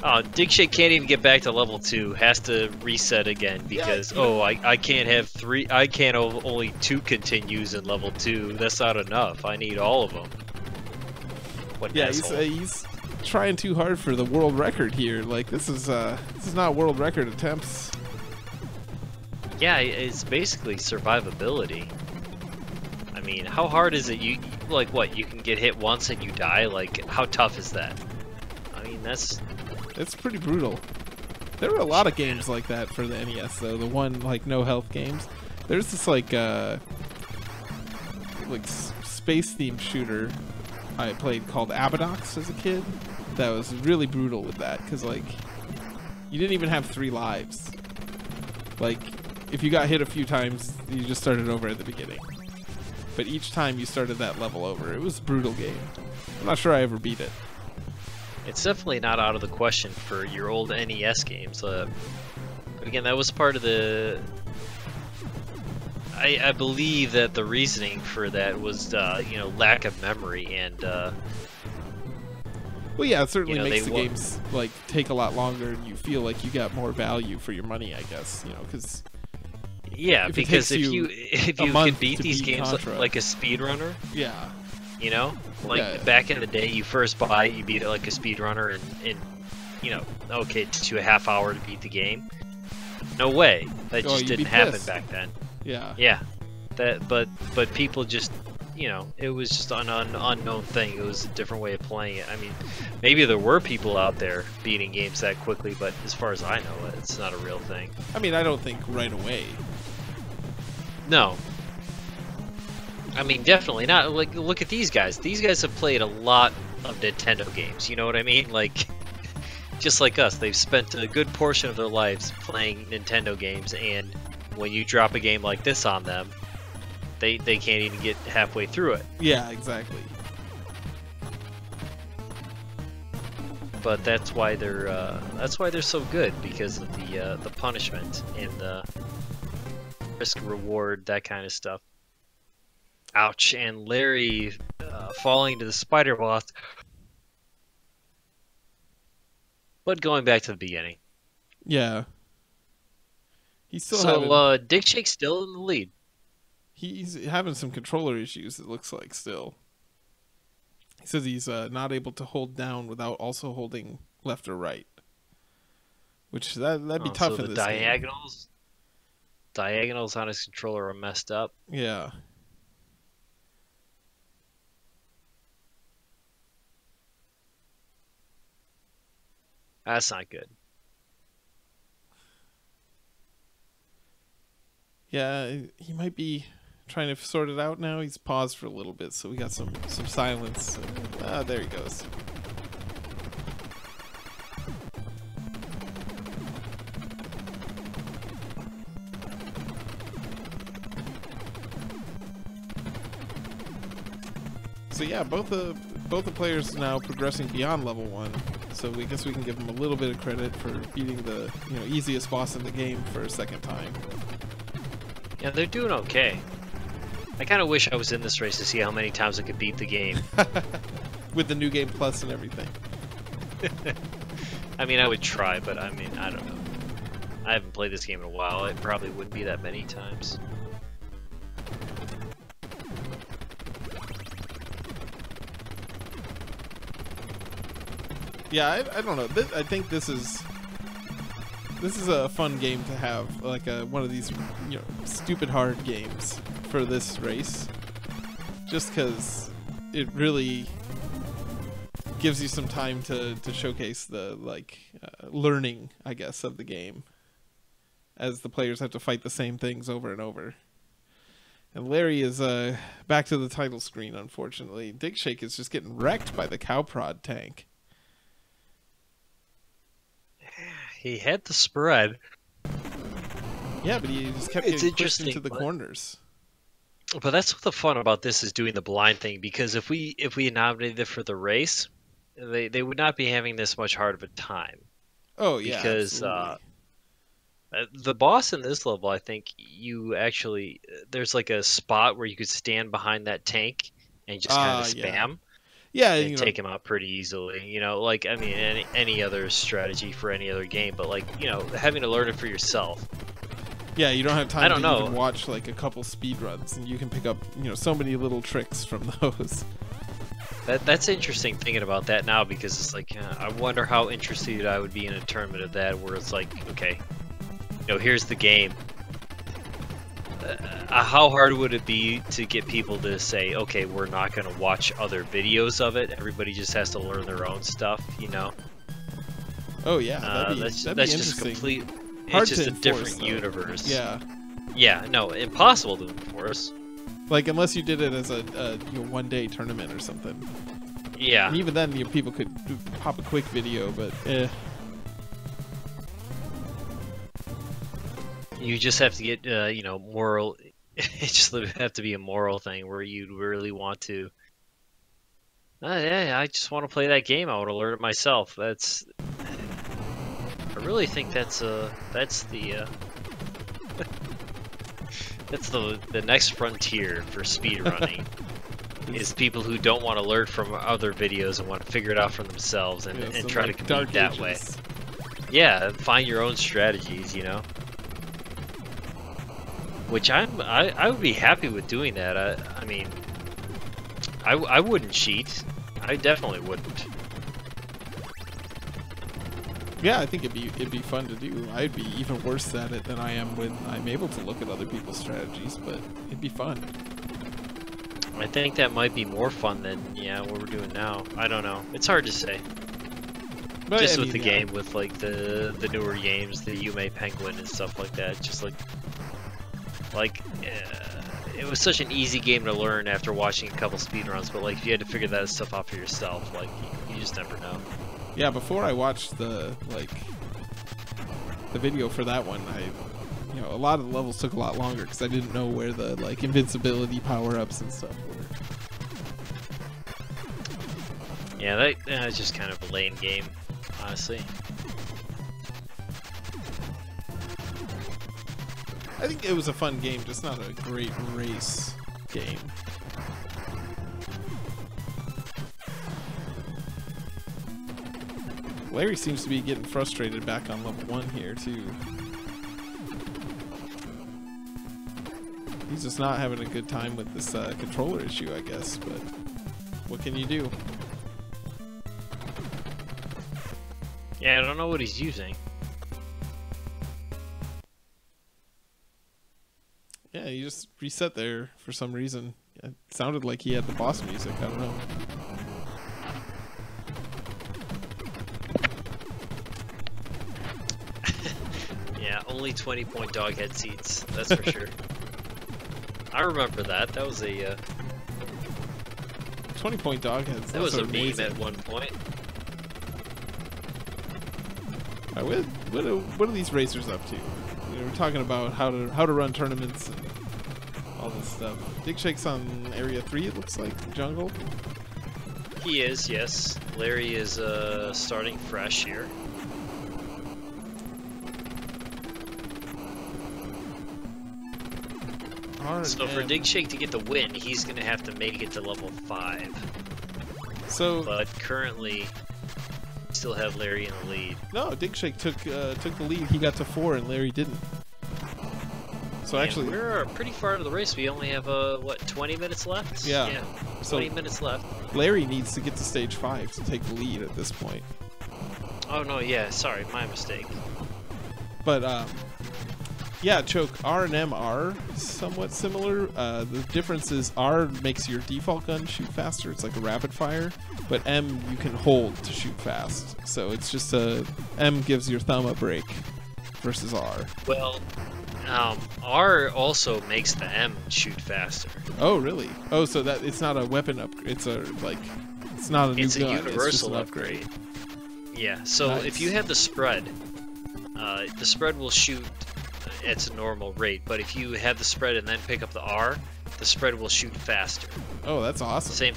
Oh, Dig Shake can't even get back to level 2. Has to reset again because I can't have 3. I can't have only 2 continues in level 2. That's not enough. I need all of them. What an asshole. He's trying too hard for the world record here. Like this is not world record attempts. Yeah, it's basically survivability. I mean, how hard is it? You like what? You can get hit once and you die. Like, how tough is that? I mean, It's pretty brutal. There were a lot of games like that for the NES, though. The one like no health games. There's this like space themed shooter I played called Abadox as a kid. That was really brutal with that because like you didn't even have 3 lives. Like if you got hit a few times, you just started over at the beginning. But each time you started that level over. It was a brutal game. I'm not sure I ever beat it. It's definitely not out of the question for your old NES games. But again, that was part of the. I believe that the reasoning for that was lack of memory and Well, yeah, it certainly You know, makes they the games like take a lot longer, and you feel like you got more value for your money, I guess. You know, because yeah, if it because takes if you you a can month beat to these beat games Contra. like a speedrunner, yeah, you know, like Yeah. back in the day, you first buy it, you beat it like a speedrunner, and you know, okay, it took you a half hour to beat the game. No way, that Oh, just you'd didn't be happen pissed. back then. yeah. Yeah, but people just, you know, it was just an unknown thing. It was a different way of playing it. I mean, maybe there were people out there beating games that quickly, but as far as I know, it's not a real thing. I mean, I don't think right away. No. I mean, definitely not. Like, look at these guys. These guys have played a lot of Nintendo games. You know what I mean? Like, just like us, they've spent a good portion of their lives playing Nintendo games, and when you drop a game like this on them, they can't even get halfway through it. Yeah, exactly. But that's why they're so good, because of the punishment and the risk reward, that kind of stuff. Ouch! And Larry falling to the spider boss. But going back to the beginning. Yeah. He's still So Dick Shake's still in the lead. he's having some controller issues, it looks like, still. He says he's not able to hold down without also holding left or right. Which, that'd be tough so in the this game. diagonals on his controller are messed up. Yeah. That's not good. Yeah, he might be trying to sort it out now. He's paused for a little bit, so we got some silence. There he goes. So yeah, both the players now progressing beyond level 1. So we guess we can give them a little bit of credit for beating the easiest boss in the game for a second time. Yeah, they're doing okay. I kind of wish I was in this race to see how many times I could beat the game. With the new game plus and everything. I mean, I would try, but I mean, I don't know. I haven't played this game in a while. It probably wouldn't be that many times. Yeah, I don't know. I think this is a fun game to have, like one of these stupid hard games for this race, just because it really gives you some time to showcase the learning, I guess, of the game, as the players have to fight the same things over and over. And Larry is back to the title screen, unfortunately. Dig Shake is just getting wrecked by the cow prod tank. He had the spread. Yeah, but he just kept It's getting pushed interesting, into the but- corners. But that's what the fun about this is, doing the blind thing, because if we nominated it for the race, they would not be having this much hard of a time. Oh yeah, Because absolutely. the boss in this level, I think you actually, there's like a spot where you could stand behind that tank and just kind of yeah. spam Yeah, and take him out pretty easily. You know, like, I mean, any other strategy for any other game, but like, having to learn it for yourself. yeah, you don't have time I don't to know. even watch like a couple speed runs, and you can pick up so many little tricks from those. That's interesting thinking about that now, because it's like, I wonder how interested I would be in a tournament of that, where it's like, okay, here's the game. How hard would it be to get people to say, okay, we're not going to watch other videos of it, everybody just has to learn their own stuff, Oh yeah, that'd be that's just interesting. complete. Hard It's just to a enforce, different though. universe. Yeah, Yeah, no, impossible to enforce. like unless you did it as a one-day tournament or something. Yeah. And even then, people could pop a quick video, but You just have to get, moral. It just have to be a moral thing where you really want to. Yeah, I just want to play that game. I want to learn it myself. I really think that's the that's the next frontier for speedrunning. is people who don't want to learn from other videos and want to figure it out for themselves and, so try like to compete that Dark way. Ages. Yeah, find your own strategies, you know. Which I would be happy with doing that. I mean, I wouldn't cheat. I definitely wouldn't. Yeah, I think it'd be fun to do. I'd be even worse at it than I am when I'm able to look at other people's strategies, but it'd be fun. I think that might be more fun than what we're doing now. I don't know. It's hard to say. But Just I with mean, the game, with like the newer games, the YUME Penguin and stuff like that. Just it was such an easy game to learn after watching a couple speedruns. But like, if you had to figure that stuff out for yourself, like you just never know. Yeah, before I watched the video for that one, a lot of the levels took a lot longer because I didn't know where the invincibility power-ups and stuff were. Yeah, that's just kind of a lame game, honestly. I think it was a fun game, just not a great race game. Larry seems to be getting frustrated back on level 1 here, too. He's just not having a good time with this controller issue, I guess, but what can you do? Yeah, I don't know what he's using. Yeah, he just reset there for some reason. It sounded like he had the boss music, I don't know. Yeah, only 20-point dog head seats, that's for sure. I remember that. That was a 20-point dog heads. that was a amazing. meme at one point. All right, what are these racers up to? We're talking about how to run tournaments and all this stuff. Dig Shake's on area 3, it looks like, jungle. He is, yes. Larry is starting fresh here. So for Dig Shake to get the win, he's going to have to make it to level 5. So, but currently, still have Larry in the lead. No, Dig Shake took the lead. He got to 4, and Larry didn't. So And actually, we're pretty far into the race. We only have 20 minutes left. Yeah. 20 minutes left. Larry needs to get to stage 5 to take the lead at this point. Oh no, yeah, sorry, my mistake. But yeah, Choke, R and M are somewhat similar. The difference is R makes your default gun shoot faster. It's like a rapid fire. But M you can hold to shoot fast. So it's just M gives your thumb a break versus R. Well, R also makes the M shoot faster. Oh really? Oh, so that it's not a weapon upgrade. It's a it's not a new It's gun. a universal it's just an upgrade. Yeah. So Nice. if you have the spread will shoot at its normal rate. But if you have the spread and then pick up the R, the spread will shoot faster. Oh, that's awesome. Same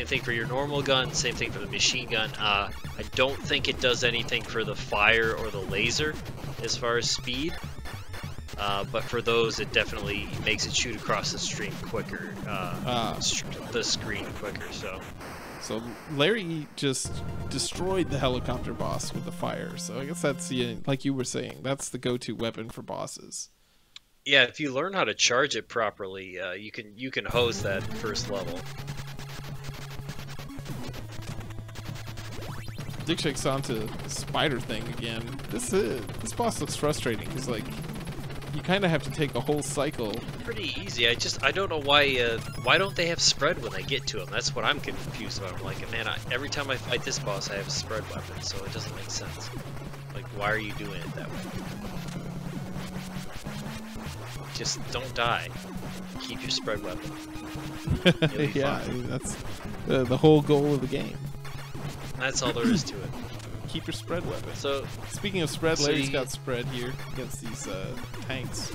thing for your normal gun, same thing for the machine gun. I don't think it does anything for the fire or the laser as far as speed. But for those, it definitely makes it shoot across the stream quicker, the screen quicker. So Larry just destroyed the helicopter boss with the fire. So I guess that's like you were saying, that's the go-to weapon for bosses. Yeah, if you learn how to charge it properly, you can hose that first level. Dig Shake's onto the spider thing again. This boss looks frustrating because like you kind of have to take a whole cycle. Pretty easy. I don't know why don't they have spread when they get to him? That's what I'm confused about. I'm like, man, every time I fight this boss, I have a spread weapon, so it doesn't make sense. Like, why are you doing it that way? Just don't die. Keep your spread weapon. Yeah, I mean, that's the whole goal of the game. That's all there is to it. Keep your spread weapon. So, speaking of spread, Larry's got spread here against these tanks.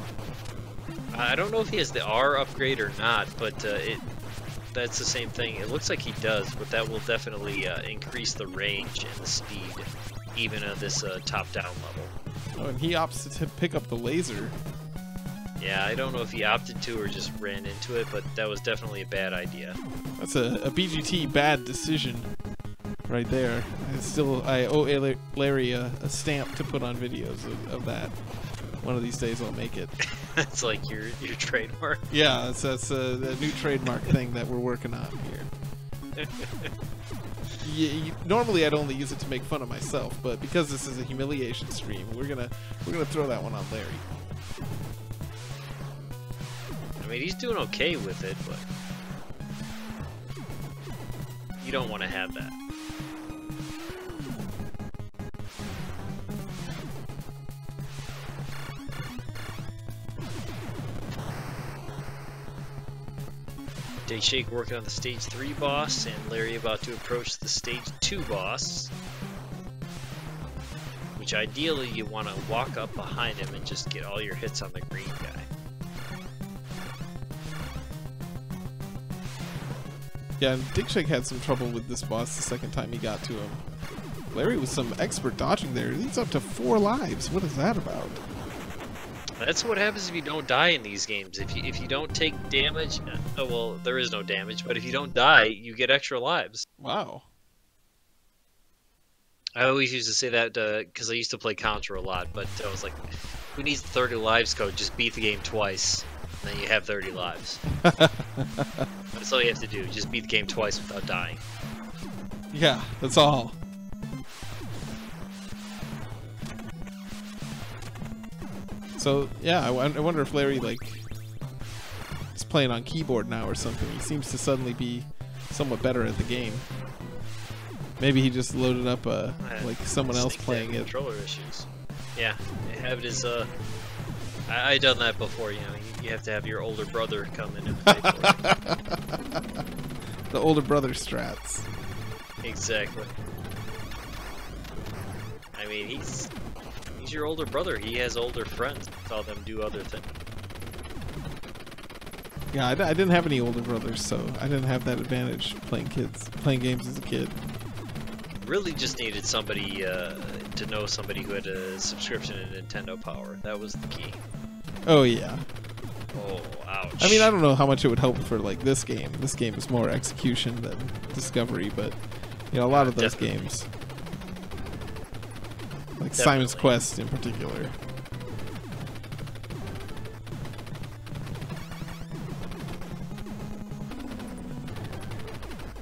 I don't know if he has the R upgrade or not, but that's the same thing. It looks like he does, but that will definitely increase the range and the speed, even at this top-down level. Oh, and he opts to pick up the laser. Yeah, I don't know if he opted to or just ran into it, but that was definitely a bad idea. That's a BGT bad decision right there. I owe Larry a stamp to put on videos of that. One of these days I'll make it. That's like your trademark. Yeah, that's a new trademark thing that we're working on here. Normally I'd only use it to make fun of myself, but because this is a humiliation stream, we're gonna throw that one on Larry. I mean, he's doing okay with it, but you don't want to have that. Shake working on the stage 3 boss, and Larry about to approach the stage 2 boss. Which ideally you want to walk up behind him and just get all your hits on the green guy. Yeah, and Shake had some trouble with this boss the second time he got to him. Larry was some expert dodging there. He's up to 4 lives. What is that about? That's what happens if you don't die in these games. If you don't take damage, oh well, there is no damage, but if you don't die, you get extra lives. Wow. I always used to say that because I used to play Counter a lot, but I was like, who needs the 30 lives code? Just beat the game twice, and then you have 30 lives. That's all you have to do. Just beat the game twice without dying. Yeah, that's all. So yeah, I wonder if Larry like is playing on keyboard now or something. He seems to suddenly be somewhat better at the game. Maybe he just loaded up like someone else playing it. Controller issues. Yeah, have it as I done that before. You know, you have to have your older brother come in and play for you. The older brother strats. Exactly. I mean, he's your older brother. He has older friends. Tell them do other things. Yeah, I didn't have any older brothers, so I didn't have that advantage playing games as a kid. Really just needed somebody to know somebody who had a subscription to Nintendo Power. That was the key. Oh yeah. Oh, ouch. I mean, I don't know how much it would help for like this game. This game is more execution than discovery, but you know, a lot of those games, like Simon's Quest in particular.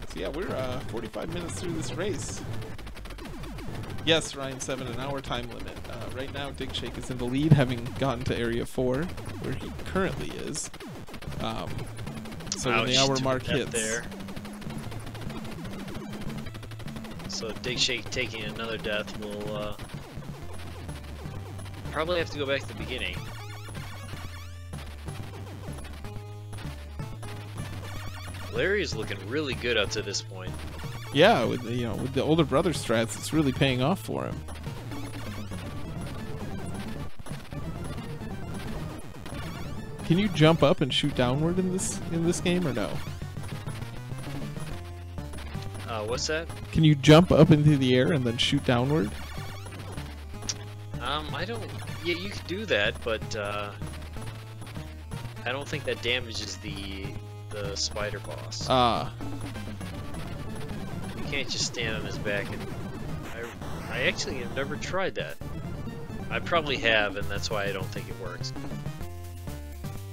So yeah, we're 45 minutes through this race. Yes, Ryan7, an hour time limit. Right now, Shake is in the lead, having gotten to Area 4, where he currently is. So when the hour mark hits... There. So Shake taking another death will probably have to go back to the beginning. Larry is looking really good up to this point. Yeah, with the older brother strats, it's really paying off for him. Can you jump up and shoot downward in this game or no? What's that? Can you jump up into the air and then shoot downward? I don't. Yeah, you could do that, but I don't think that damages the spider boss. Ah. You can't just stand on his back and. I actually have never tried that. I probably have, and that's why I don't think it works.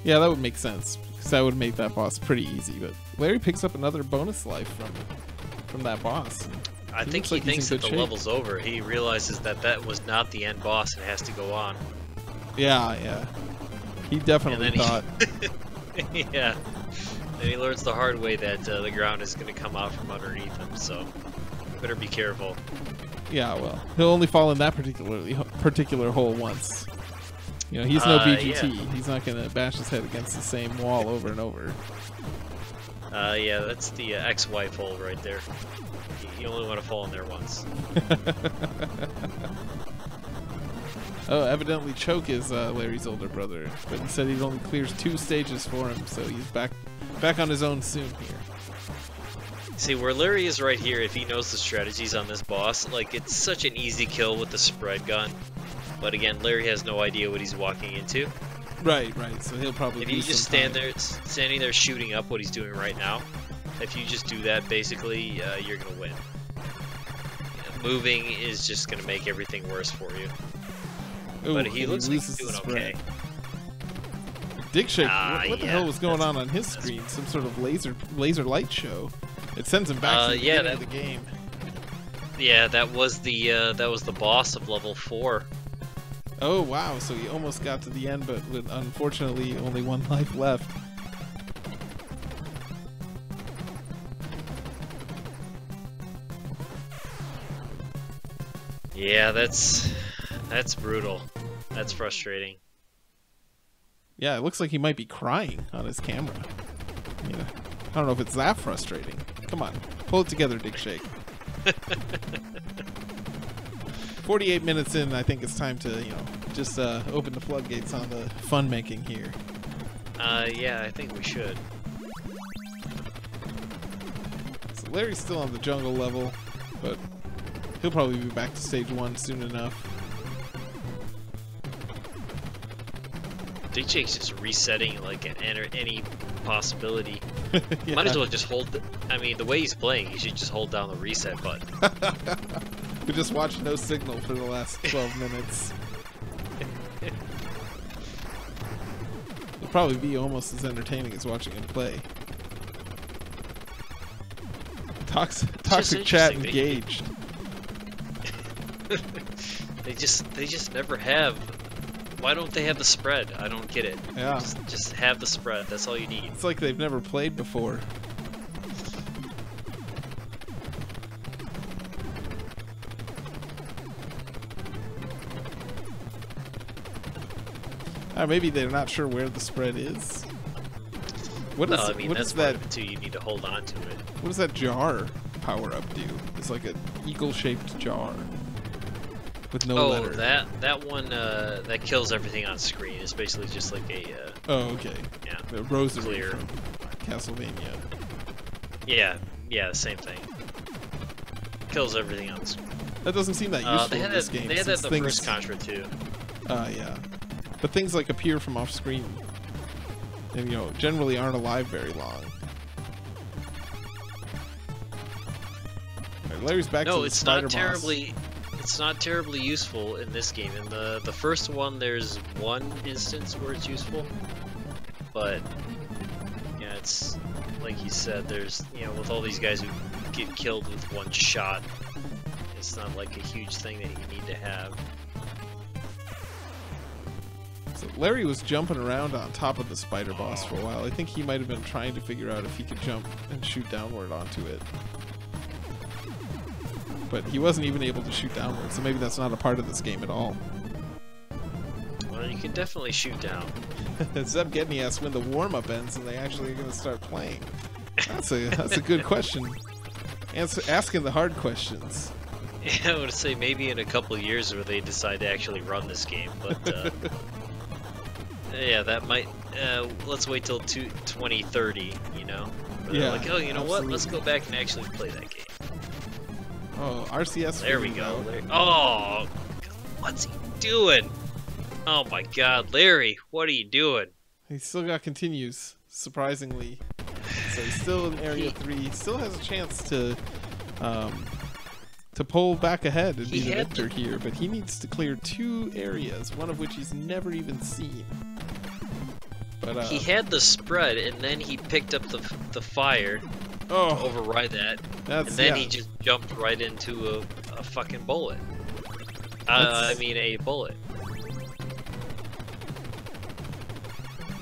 Yeah, that would make sense, because that would make that boss pretty easy. But Larry picks up another bonus life from that boss. I think he thinks that the level's over. He realizes that was not the end boss and has to go on. Yeah. He definitely thought. Yeah. And he learns the hard way that the ground is going to come out from underneath him, so better be careful. Yeah, well, he'll only fall in that particular hole once. You know, he's no BGT. Yeah. He's not going to bash his head against the same wall over and over. Yeah, that's the ex-wife hole right there. You only want to fall in there once. Oh, evidently Choke is Larry's older brother, but he said he only clears 2 stages for him, so he's back on his own soon here. See, where Larry is right here, if he knows the strategies on this boss, like, it's such an easy kill with the spread gun. But again, Larry has no idea what he's walking into. Right. So he'll probably. If you just standing there shooting up what he's doing right now, if you just do that, basically, you're gonna win. Moving is just gonna make everything worse for you. Ooh, but he looks like he's doing okay. Dig Shake, what the hell was going on his that's screen? Some sort of laser light show. It sends him back to the beginning of the game. Yeah, that was the boss of level 4. Oh wow! So he almost got to the end, but with unfortunately only one life left. Yeah, that's brutal. That's frustrating. Yeah, it looks like he might be crying on his camera. Yeah, I don't know if it's that frustrating. Come on, pull it together, Dig Shake. 48 minutes in, I think it's time to, just open the floodgates on the fun making here. Yeah, I think we should. So Larry's still on the jungle level, but he'll probably be back to stage 1 soon enough. DJ's just resetting like any possibility. Yeah. Might as well just hold. I mean, the way he's playing, he should just hold down the reset button. We just watched no signal for the last 12 minutes. It'll probably be almost as entertaining as watching him play. Toxic chat engaged. They just never have. Why don't they have the spread? I don't get it. Yeah. Just have the spread. That's all you need. It's like they've never played before. Maybe they're not sure where the spread is. What is, no, I mean, what that's is part that? of it too. You need to hold on to it. What does that jar power up do? It's like an eagle-shaped jar with no letter. that one that kills everything on screen. It's basically just like a. Oh, okay. Yeah. The rosary Clear. from Castlevania. Yeah, the same thing. Kills everything on the screen. That doesn't seem that useful in this game. They had that since in the first Contra too. Yeah. But things like appear from off screen and, generally aren't alive very long. All right, Larry's back to the spider boss. It's not terribly useful in this game. In the first one, there's one instance where it's useful, but yeah, it's like you said. There's with all these guys who get killed with one shot, it's not like a huge thing that you need to have. So Larry was jumping around on top of the spider boss for a while. I think he might have been trying to figure out if he could jump and shoot downward onto it. But he wasn't even able to shoot downward, so maybe that's not a part of this game at all. Well, you can definitely shoot down. Zeb Gedney asks when the warm-up ends and they actually are going to start playing. That's a good question. Asking the hard questions. Yeah, I would say maybe in a couple of years where they decide to actually run this game, but yeah, that might. Let's wait till 2030. Yeah. They're like, oh, you know what? Absolutely. Let's go back and actually play that game. Oh, RCS. There we go. Oh, what's he doing? Oh my God, Larry, what are you doing? He still got continues, surprisingly. So he's still in Area 3. He still has a chance to pull back ahead and be the victor here, but he needs to clear 2 areas, one of which he's never even seen. But he had the spread, and then he picked up the fire to override that, and then he just jumped right into a fucking bullet. I mean, a bullet.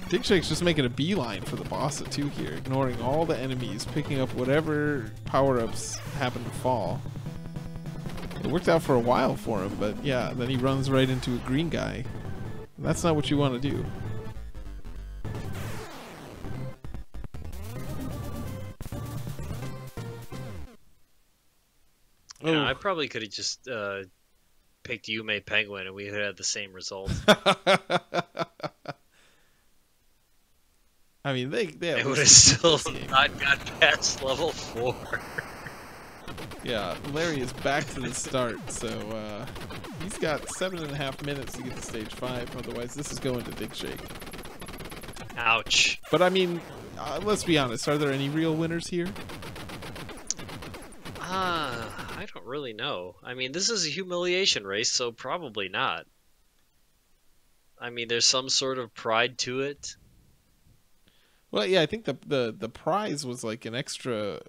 Dig Shake's just making a beeline for the boss at 2 here, ignoring all the enemies, picking up whatever power-ups happen to fall. It worked out for a while for him, but yeah, then he runs right into a green guy. That's not what you want to do. Yeah, I probably could have just picked YUME Penguin and we would have had the same result. I mean, they would have still not got past level 4. Yeah, Larry is back to the start, so he's got 7.5 minutes to get to stage 5. Otherwise, this is going to Dig Shake. Ouch. But I mean, let's be honest. Are there any real winners here? I don't really know. I mean, this is a humiliation race, so probably not. I mean, there's some sort of pride to it. Well, yeah, I think the prize was like an extra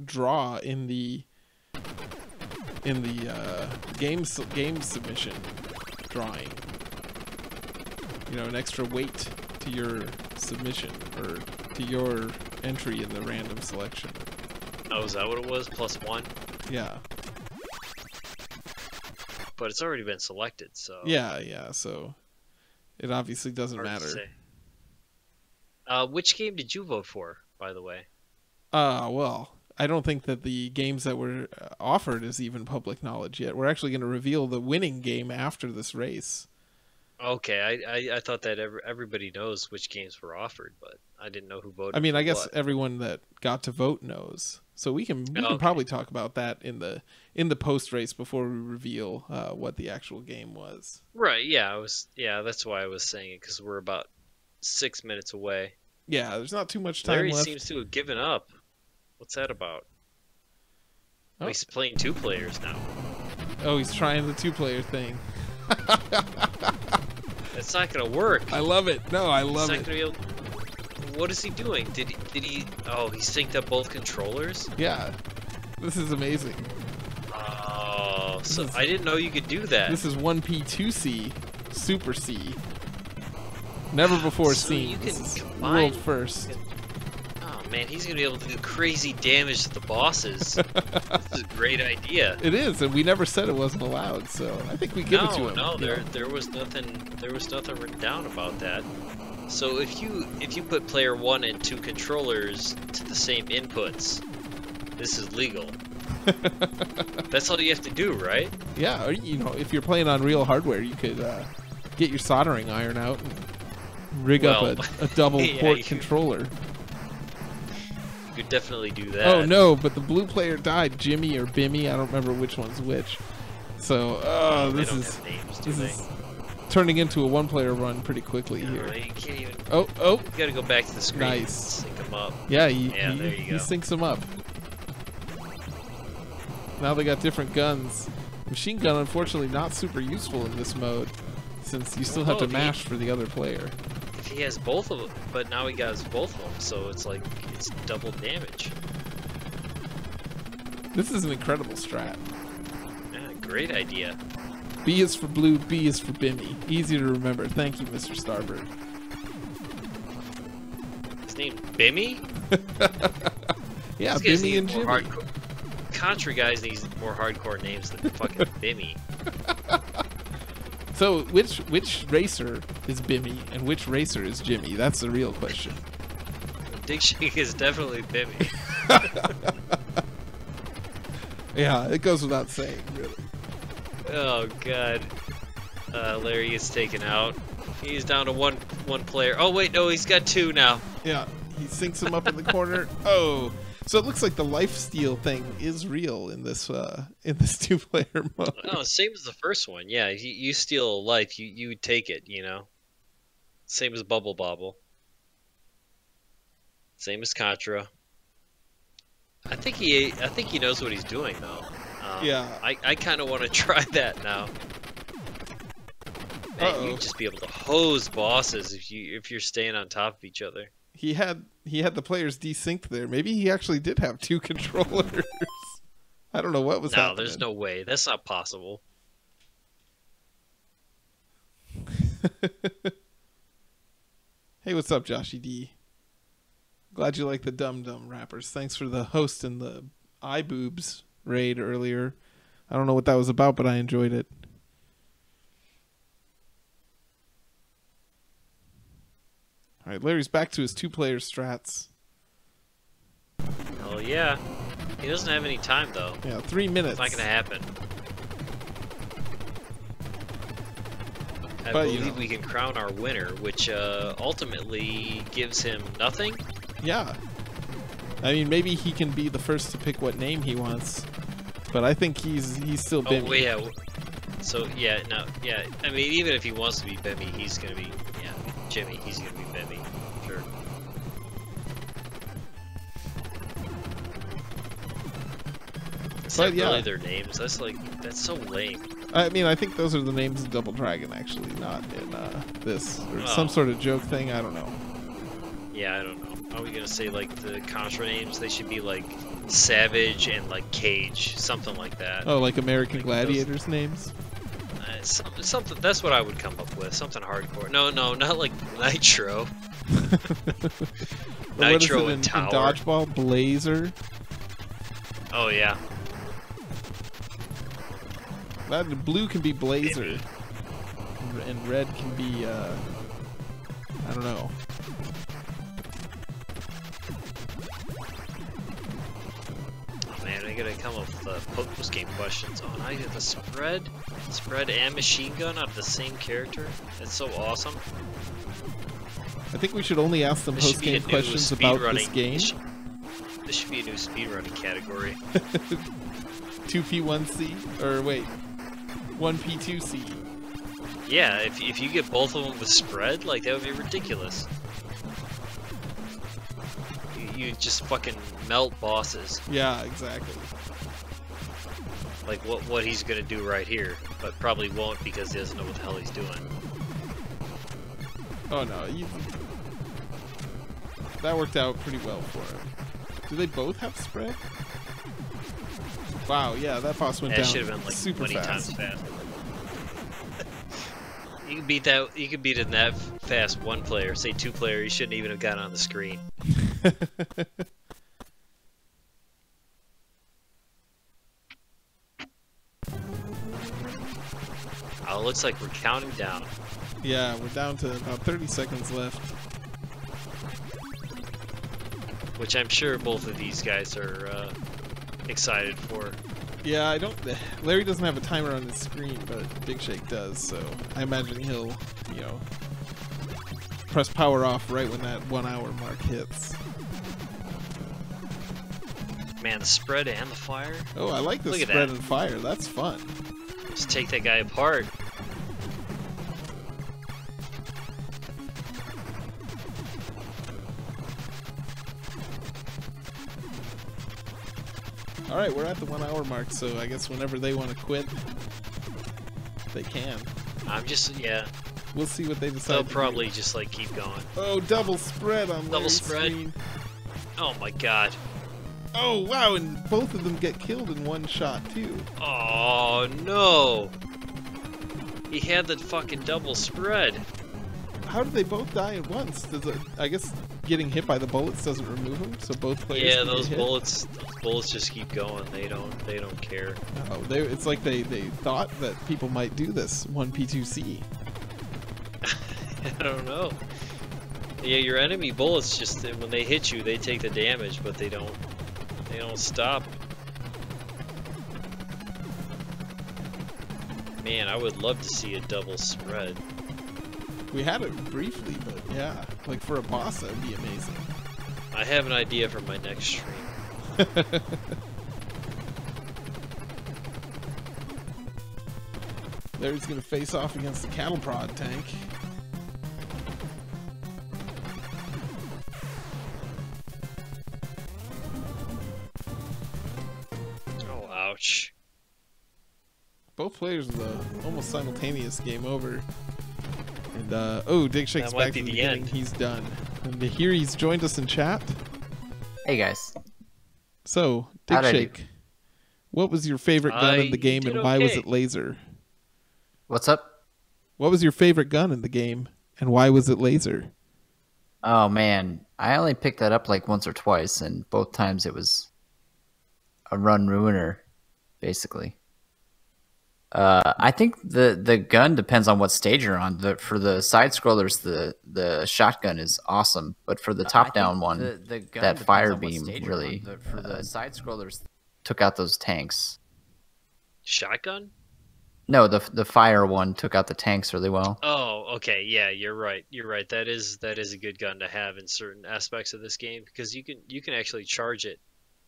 draw in the game submission drawing. You know, an extra weight to your submission or to your entry in the random selection. Oh, is that what it was? +1? Yeah. But it's already been selected, so... Yeah, so it obviously doesn't hard to matter. say. Which game did you vote for, by the way? Well, I don't think that the games that were offered is even public knowledge yet. We're actually going to reveal the winning game after this race. Okay, I thought that everybody knows which games were offered, but I didn't know who voted. I mean, for I guess what. everyone that got to vote knows. So we can probably talk about that in the post race before we reveal what the actual game was. Right? Yeah, that's why I was saying it, because we're about 6 minutes away. Yeah, there's not too much time Larry left. seems to have given up. What's that about? Oh. He's playing 2 players now. Oh, he's trying the 2-player thing. It's not gonna work. I love it. No, I love it. What is he doing? Did he? Oh, he synced up both controllers. Yeah, this is amazing. Oh, so I didn't know you could do that. This is 1P2C, Super C. Never before So seen. you This can is combine- world first. Oh man, he's gonna be able to do crazy damage to the bosses. This is a great idea. It is, and we never said it wasn't allowed, so I think we give it to him. No, there was nothing written down about that. So if you put player 1 and 2 controllers to the same inputs, this is legal. That's all you have to do, right? Yeah, or, you know, if you're playing on real hardware, you could get your soldering iron out and rig up a double port controller. You could definitely do that. Oh no, but the blue player died, Jimmy or Bimmy, I don't remember which one's which. So, They this don't is have names, do they? turning into a 1-player run pretty quickly No, here. you can't even. Oh, You gotta go back to the screen. Nice. And sync them up. yeah, there you he go. syncs them up. Now they got different guns. Machine gun, unfortunately, not super useful in this mode, since you still have to mash for the other player. If he has both of them, but now he got both of them, so it's like it's double damage. This is an incredible strat. Yeah, great idea. B is for blue, B is for Bimmy. Easy to remember. Thank you, Mr. Starbird. His name Bimmy? Yeah, These guys Bimmy need and more Jimmy. Contra guys need more hardcore names than fucking Bimmy. So, which racer is Bimmy and which racer is Jimmy? That's the real question. Dick Shake is definitely Bimmy. Yeah, it goes without saying, really. Oh god. Larry gets taken out. He's down to one player. Oh wait, no, he's got 2 now. Yeah, he sinks him up in the corner. Oh, so it looks like the lifesteal thing is real in this 2-player mode. Oh, same as the first one. Yeah, you steal a life, you take it. You know. Same as Bubble Bobble. Same as Contra. I think he knows what he's doing though. Yeah. I kind of want to try that now. Man, you'd just be able to hose bosses if you're staying on top of each other. He had the players desynced there. Maybe he actually did have 2 controllers. I don't know what was happening. No, there's no way. That's not possible. Hey, what's up, Joshy D? Glad you like the Dum Dum rappers. Thanks for the host and the iBoobs raid earlier. I don't know what that was about, but I enjoyed it. All right, Larry's back to his 2-player strats. Oh yeah. He doesn't have any time though. Yeah, 3 minutes. It's not gonna happen. I But, you believe know. we can crown our winner, which ultimately gives him nothing. Yeah. I mean, maybe he can be the first to pick what name he wants, but I think he's still Oh Bimmy. yeah. So yeah, no, yeah. I mean, even if he wants to be Bimmy, he's gonna be Jimmy. He's gonna be Bimmy. Sure. Is that really their names? That's so lame. I mean, I think those are the names of Double Dragon, actually, not in this. Or some sort of joke thing, I don't know. Yeah, I don't know. Are we gonna say, like, the Contra names? They should be, like, Savage and, like, Cage. Something like that. Oh, like American Gladiators names? Something, that's what I would come up with. Something hardcore. No, not like Nitro. Nitro and Tower. In Dodgeball? Blazer? Oh, yeah. Blue can be Blazer, and red can be, I don't know. Oh man, I gotta come up with post-game questions. Oh, and I get the spread and machine gun out of the same character. That's so awesome. I think we should only ask them post-game questions about this game. This should be a new speedrunning category. 2P1C, or wait, 1P2C. Yeah, if you get both of them with spread, like, that would be ridiculous. You just fucking melt bosses. Yeah, exactly. Like what he's gonna do right here, but probably won't because he doesn't know what the hell he's doing. Oh no, that worked out pretty well for him. Do they both have spread? Wow, yeah, that boss went down should have been like super 20 fast. times faster. You can beat that. You can beat it in that fast. One player, say two player, you shouldn't even have gotten on the screen. Oh, it looks like we're counting down. Yeah, we're down to about 30 seconds left. Which I'm sure both of these guys are excited for. Yeah, I don't. Larry doesn't have a timer on his screen, but Big Shake does, so I imagine he'll, you know, press power off right when that 1 hour mark hits. Man, the spread and the fire. Oh, I like the spread and fire. That's fun. Just take that guy apart. Alright, we're at the 1 hour mark, so I guess whenever they want to quit, they can. Yeah. We'll see what they decide. They'll probably just like keep going. Oh, double spread on Larry's spread. screen. Oh my god. Oh wow, and both of them get killed in one shot too. Oh no. He had the fucking double spread. How did they both die at once? Does it, I guess getting hit by the bullets doesn't remove them, so both players. Yeah, can those get bullets just keep going. They don't care. Oh, it's like they thought that people might do this 1P2C. I don't know. Yeah, your enemy bullets just when they hit you, they take the damage, but they don't stop. Man, I would love to see a double spread. We had it briefly, but yeah, like for a boss, that would be amazing. I have an idea for my next stream. Larry's gonna face off against the cattle prod tank. Oh, ouch. Both players with a almost simultaneous game over. And oh, Dig Shake's back to the beginning. He's done. And here he's joined us in chat. Hey guys. So, Dig Shake, what was your favorite gun in the game, and why was it laser? What's up? What was your favorite gun in the game, and why was it laser? Oh man, I only picked that up like once or twice, and both times it was a run ruiner, basically. I think the gun depends on what stage you're on. For the side scrollers, the shotgun is awesome, but for the top down one, that fire beam really for the side scrollers took out those tanks. Shotgun? No, the fire one took out the tanks really well. Oh, okay, yeah, you're right. You're right. That is a good gun to have in certain aspects of this game because you can actually charge it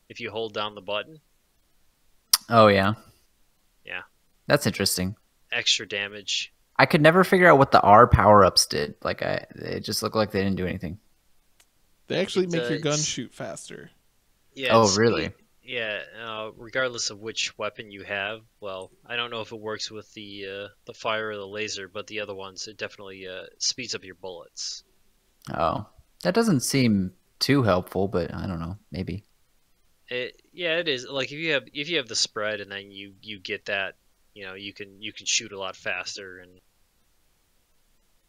if you hold down the button. Oh yeah. Yeah. That's interesting. Extra damage. I could never figure out what the R power-ups did. Like, it just looked like they didn't do anything. They actually make your gun shoot faster. Yeah. Oh, really? Yeah. Regardless of which weapon you have. Well, I don't know if it works with the fire or the laser, but the other ones, it definitely speeds up your bullets. Oh, that doesn't seem too helpful, but I don't know. Maybe. Yeah, it is. Like if you have the spread and then you get that, you can shoot a lot faster and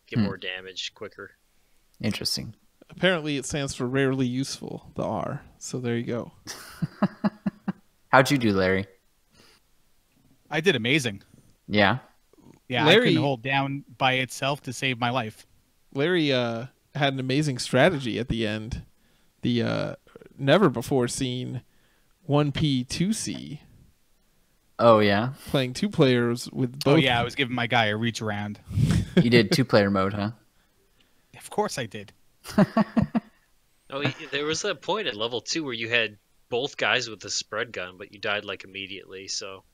get more damage quicker. Interesting. Apparently, it stands for rarely useful, the R. So there you go. How'd you do, Larry? I did amazing. Yeah. Yeah, Larry, I couldn't hold down by itself to save my life. Larry had an amazing strategy at the end. The never before seen 1P 2C. Oh, yeah? Playing 2 players with both. Oh, yeah, I was giving my guy a reach around. You did 2-player mode, huh? Of course I did. Oh, there was that point at level 2 where you had both guys with the spread gun, but you died like immediately, so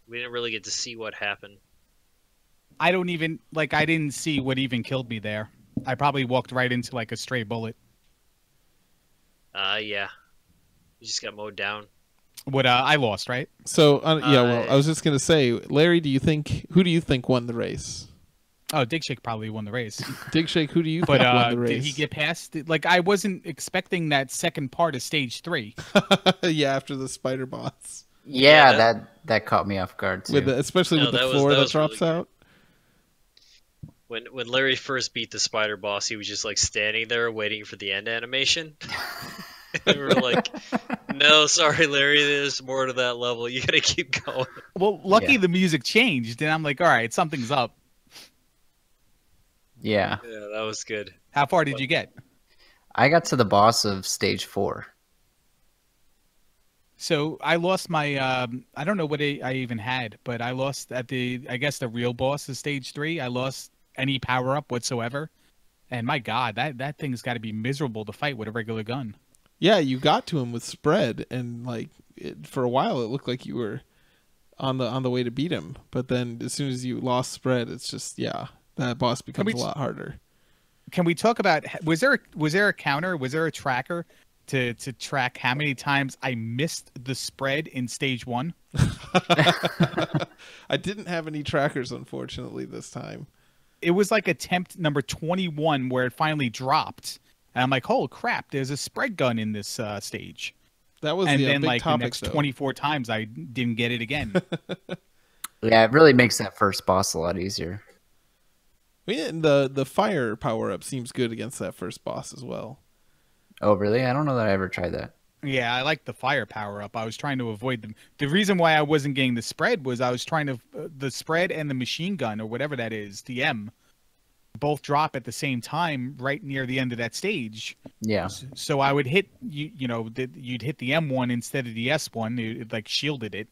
we didn't really get to see what happened. I didn't see what even killed me there. I probably walked right into like a stray bullet. Yeah. You just got mowed down. What I lost, right? So well, I was just gonna say, Larry, who do you think won the race? Oh, Dig Shake probably won the race. Dig Shake, who do you think won the race? Did he get past? Like, I wasn't expecting that second part of stage 3. Yeah, after the spider boss. Yeah, that caught me off guard too. Especially with the floor that drops really out. When Larry first beat the spider boss, he was just like standing there waiting for the end animation. And we were like, "No, sorry, Larry. There's more to that level. You gotta keep going." Well, lucky the music changed, and I'm like, "All right, something's up." Yeah. Yeah, that was good. How far did you get? I got to the boss of stage 4. So I lost my, I don't know what I even had, but I lost at I guess the real boss of stage 3. I lost any power up whatsoever. And my God, that thing's got to be miserable to fight with a regular gun. Yeah, you got to him with spread, and for a while it looked like you were on the way to beat him. But then as soon as you lost spread, it's just that boss becomes a lot harder. Can we talk about was there a counter? Was there a tracker to track how many times I missed the spread in stage 1? I didn't have any trackers, unfortunately, this time. It was like attempt number 21 where it finally dropped. And I'm like, "Holy crap, there's a spread gun in this stage." That was then big like topic, the next though. 24 times I didn't get it again. Yeah, it really makes that first boss a lot easier. And the fire power-up seems good against that first boss as well. Oh, really? I don't know that I ever tried that. Yeah, I like the fire power up. I was trying to avoid them. The reason why I wasn't getting the spread was I was trying to the spread and the machine gun or whatever that is, the M, both drop at the same time right near the end of that stage. Yeah. So I would hit you'd hit the M1 instead of the S1. It like shielded it.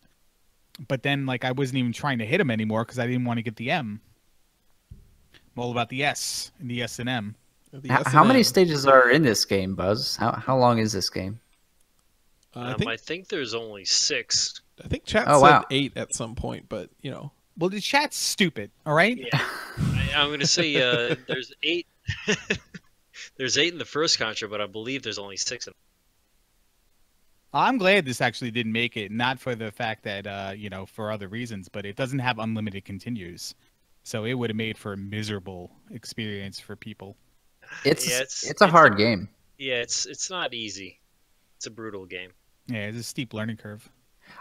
But then like I wasn't even trying to hit him anymore because I didn't want to get the M. I'm all about the S and the S and M. How many stages are in this game, Buzz? How long is this game? I think there's only 6. I think chat said 8 at some point, but Well, the chat's stupid. All right. Yeah, I'm gonna say there's 8. There's 8 in the first Contra, but I believe there's only 6 in. I'm glad this actually didn't make it, not for the fact that for other reasons, but it doesn't have unlimited continues, so it would have made for a miserable experience for people. It's a hard game. Yeah, it's not easy. It's a brutal game. Yeah, it's a steep learning curve.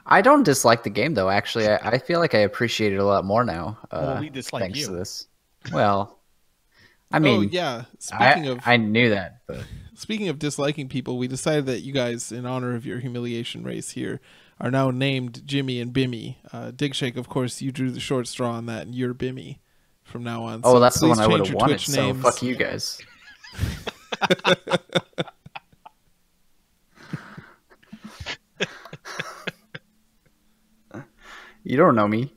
I don't dislike the game, though. Actually, I feel like I appreciate it a lot more now. Well, we dislike thanks you. to this. Well, I mean, yeah. I knew that. But speaking of disliking people, we decided that you guys, in honor of your humiliation race here, are now named Jimmy and Bimmy. Dig Shake, of course, you drew the short straw on that, and you're Bimmy from now on. Oh, so that's the one I would change have your wanted. Twitch So names. fuck you guys. You don't know me.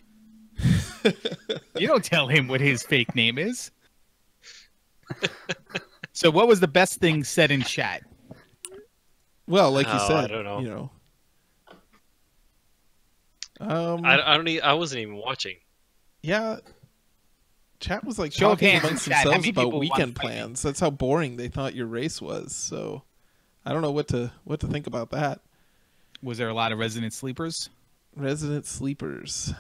You don't tell him what his fake name is. So what was the best thing said in chat? Well, like you said, I don't know. I I wasn't even watching. Yeah. Chat was like Show of talking hands in amongst chat, how themselves many about people wanna weekend fight me? plans. That's how boring they thought your race was. So I don't know what to think about that. Was there a lot of resident sleepers? Resident sleepers.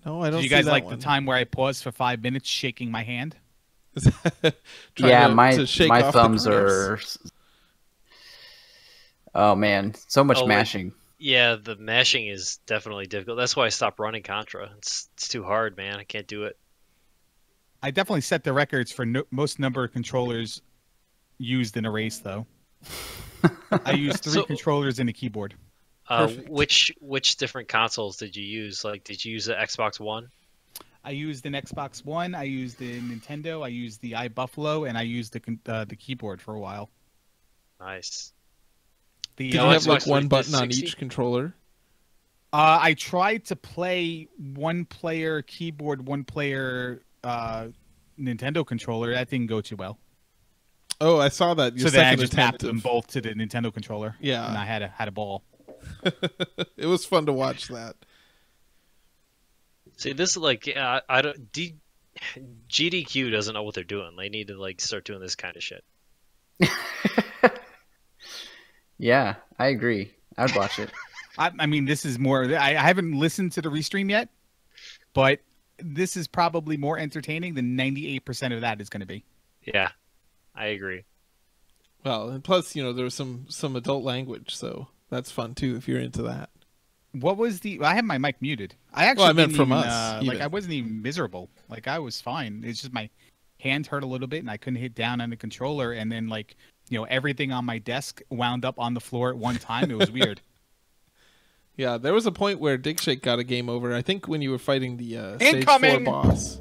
No, I don't Did you see guys that like one. the time where I paused for 5 minutes shaking my hand? Yeah, to shake my off the thumbs cramps. are. Oh man, so much Oh, mashing. Yeah, the mashing is definitely difficult. That's why I stopped running Contra. It's too hard, man. I can't do it. I definitely set the records for most number of controllers used in a race, though. I used 3 So- controllers and a keyboard. Perfect. Which different consoles did you use? Like, did you use the Xbox One? I used an Xbox One, I used the Nintendo, I used the iBuffalo, and I used the keyboard for a while. Nice. The Did you No, have Xbox like one button on 360? each controller? I tried to play one player keyboard, one player Nintendo controller. That didn't go too well. Oh, I saw that. Your So then I second just attempt mapped them of- both to the Nintendo controller. Yeah. And I had a ball. It was fun to watch that. See, this is like I don't GDQ doesn't know what they're doing. They need to like start doing this kind of shit. Yeah, I agree. I'd watch it. I mean, this is more. I haven't listened to the restream yet, but this is probably more entertaining than 98% of that is going to be. Yeah, I agree. Well, and plus, there was some adult language, so that's fun too if you're into that. What was the? I have my mic muted. I actually Well, I meant didn't from even, us, like even. I wasn't even miserable. Like I was fine. It's just my hand hurt a little bit, and I couldn't hit down on the controller, and then everything on my desk wound up on the floor at one time. It was weird. Yeah, there was a point where Digshake got a game over. I think when you were fighting the stage 4 Incoming! boss,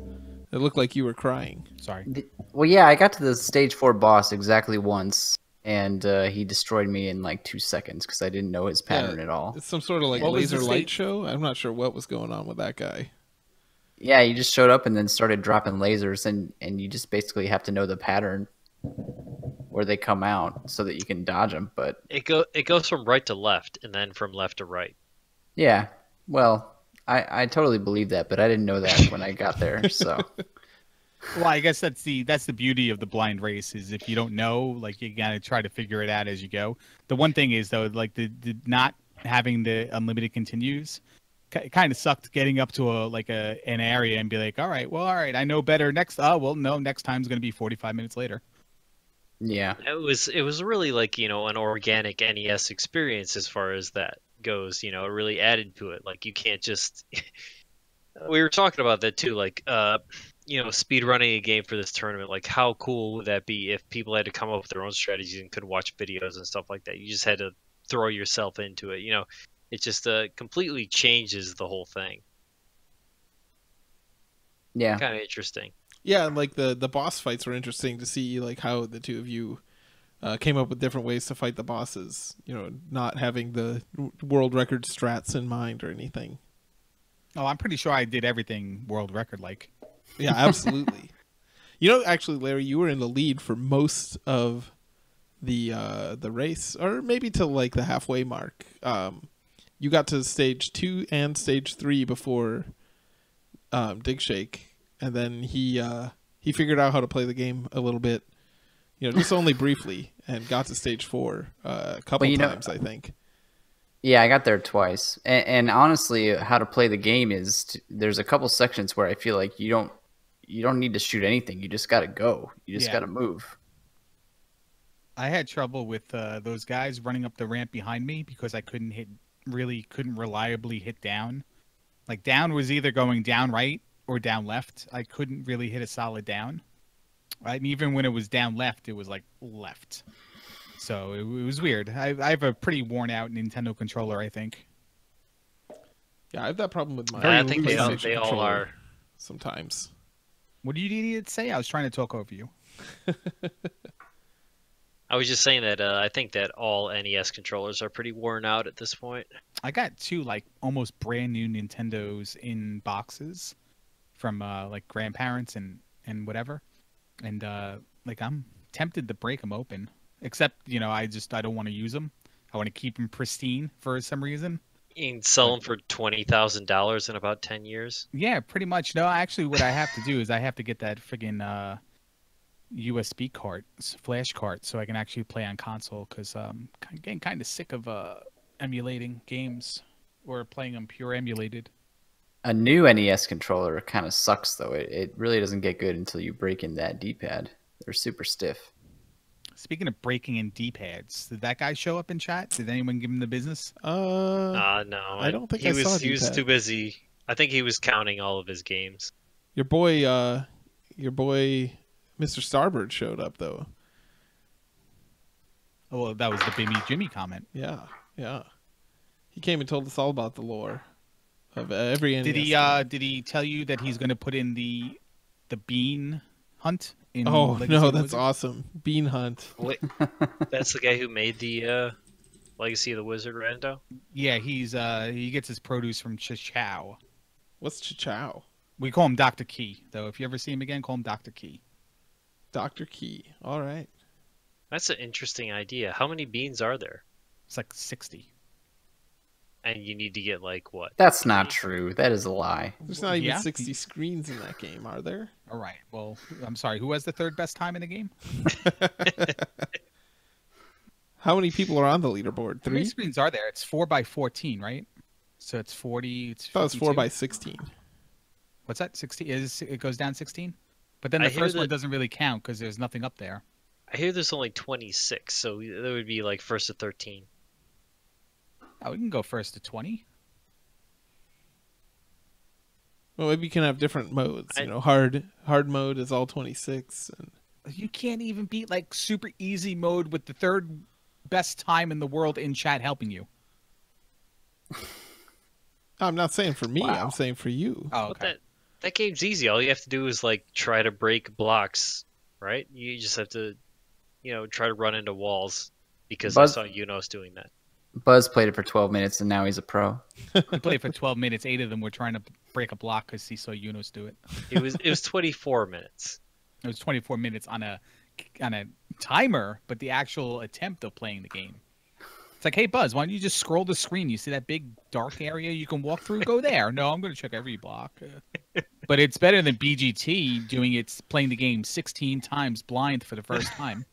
it looked like you were crying. Sorry. Well, yeah, I got to the stage 4 boss exactly once, and he destroyed me in like 2 seconds because I didn't know his pattern at all. It's some sort of like What was laser the light stage? show. I'm not sure what was going on with that guy. Yeah, he just showed up and then started dropping lasers, and you just basically have to know the pattern where they come out so that you can dodge them. But It goes from right to left and then from left to right. yeah, well, I totally believe that, but I didn't know that when I got there. So Well, I guess that's the beauty of the blind race is if you don't know, like you gotta try to figure it out as you go. The one thing is though, like the not having the unlimited continues, kind of sucked getting up to an area and be like, all right, I know better next. Oh well, no, next time's gonna be 45 minutes later. yeah, It was really like an organic NES experience as far as that goes. It really added to it. Like you can't just. We were talking about that too. Like speed running a game for this tournament. Like how cool would that be if people had to come up with their own strategies and could watch videos and stuff like that? You just had to throw yourself into it. It just completely changes the whole thing. yeah. Kind of interesting. Yeah, and like the boss fights were interesting to see, like how the two of you came up with different ways to fight the bosses. Not having the world record strats in mind or anything. Oh, I'm pretty sure I did everything world record like. Yeah, absolutely. Actually, Larry, you were in the lead for most of the race, or maybe till like the halfway mark. You got to stage 2 and stage 3 before Digshake, and then he figured out how to play the game a little bit, just only briefly, and got to stage 4 a couple times, I think. Yeah, I got there twice, and honestly, how to play the game is there's a couple sections where I feel like you don't need to shoot anything. You just got to go. You just Yeah. got to move. I had trouble with those guys running up the ramp behind me because I couldn't reliably hit down. Like down was either going down right or down left. I couldn't really hit a solid down. Right? And even when it was down left, it was like left. So it was weird. I have a pretty worn out Nintendo controller, I think. Yeah, I have that problem with my. I think they all controller are. sometimes. What do you need to say? I was trying to talk over you. I was just saying that I think that all NES controllers are pretty worn out at this point. I got 2 like almost brand new Nintendos in boxes from like grandparents and whatever, and like I'm tempted to break them open. Except I don't want to use them. I want to keep them pristine for some reason. You can sell them for $20,000 in about 10 years. Yeah, pretty much. No, actually, what I have to do is I have to get that friggin' USB card, flash card, so I can actually play on console. Because I'm getting kind of sick of emulating games or playing them pure emulated. A new NES controller kind of sucks, though. It really doesn't get good until you break in that D-pad. They're super stiff. Speaking of breaking in D-pads, did that guy show up in chat? Did anyone give him the business? No. I don't think he I was. saw He was D-pad. too busy. I think he was counting all of his games. Your boy, Mr. Starbird showed up though. Oh, well, that was the Bimmy Jimmy comment. Yeah. He came and told us all about the lore of every NES. Did he tell you that he's going to put in the bean hunt? Oh Legacy no, of the that's Wizard? awesome. Bean Hunt. Wait, that's the guy who made the Legacy of the Wizard Rando? Yeah, he gets his produce from Chow. What's Chow? We call him Dr. Key, though. If you ever see him again, call him Dr. Key. Dr. Key. All right. That's an interesting idea. How many beans are there? It's like 60. And you need to get like what? That's not true. That is a lie. There's not even Yeah? 60 screens in that game, are there? All right. Well, I'm sorry. Who has the third best time in the game? How many people are on the leaderboard? How many 3? screens are there? It's 4x14, right? So it's 40. It's I thought it was 4 52. by 16. What's that? 60? It goes down 16? But then the I hear first one that- doesn't really count because there's nothing up there. I hear there's only 26, so that would be like first to 13. Oh, we can go first to 20. Well, maybe you can have different modes. I- You know, hard mode is all 26. And You can't even beat like super easy mode with the third best time in the world in chat helping you. I'm not saying for me. Wow. I'm saying for you. Oh, But okay. that game's easy. All you have to do is like try to break blocks, right? You just have to, try to run into walls because Buzz- I saw Yunos doing that. Buzz played it for 12 minutes, and now he's a pro. He played for 12 minutes. 8 of them were trying to break a block because he saw Yunus do it. It was 24 minutes. It was 24 minutes on a timer, but the actual attempt of playing the game. It's like, hey Buzz, why don't you just scroll the screen? You see that big dark area you can walk through? Go there. No, I'm going to check every block. But it's better than BGT doing it, playing the game 16 times blind for the first time,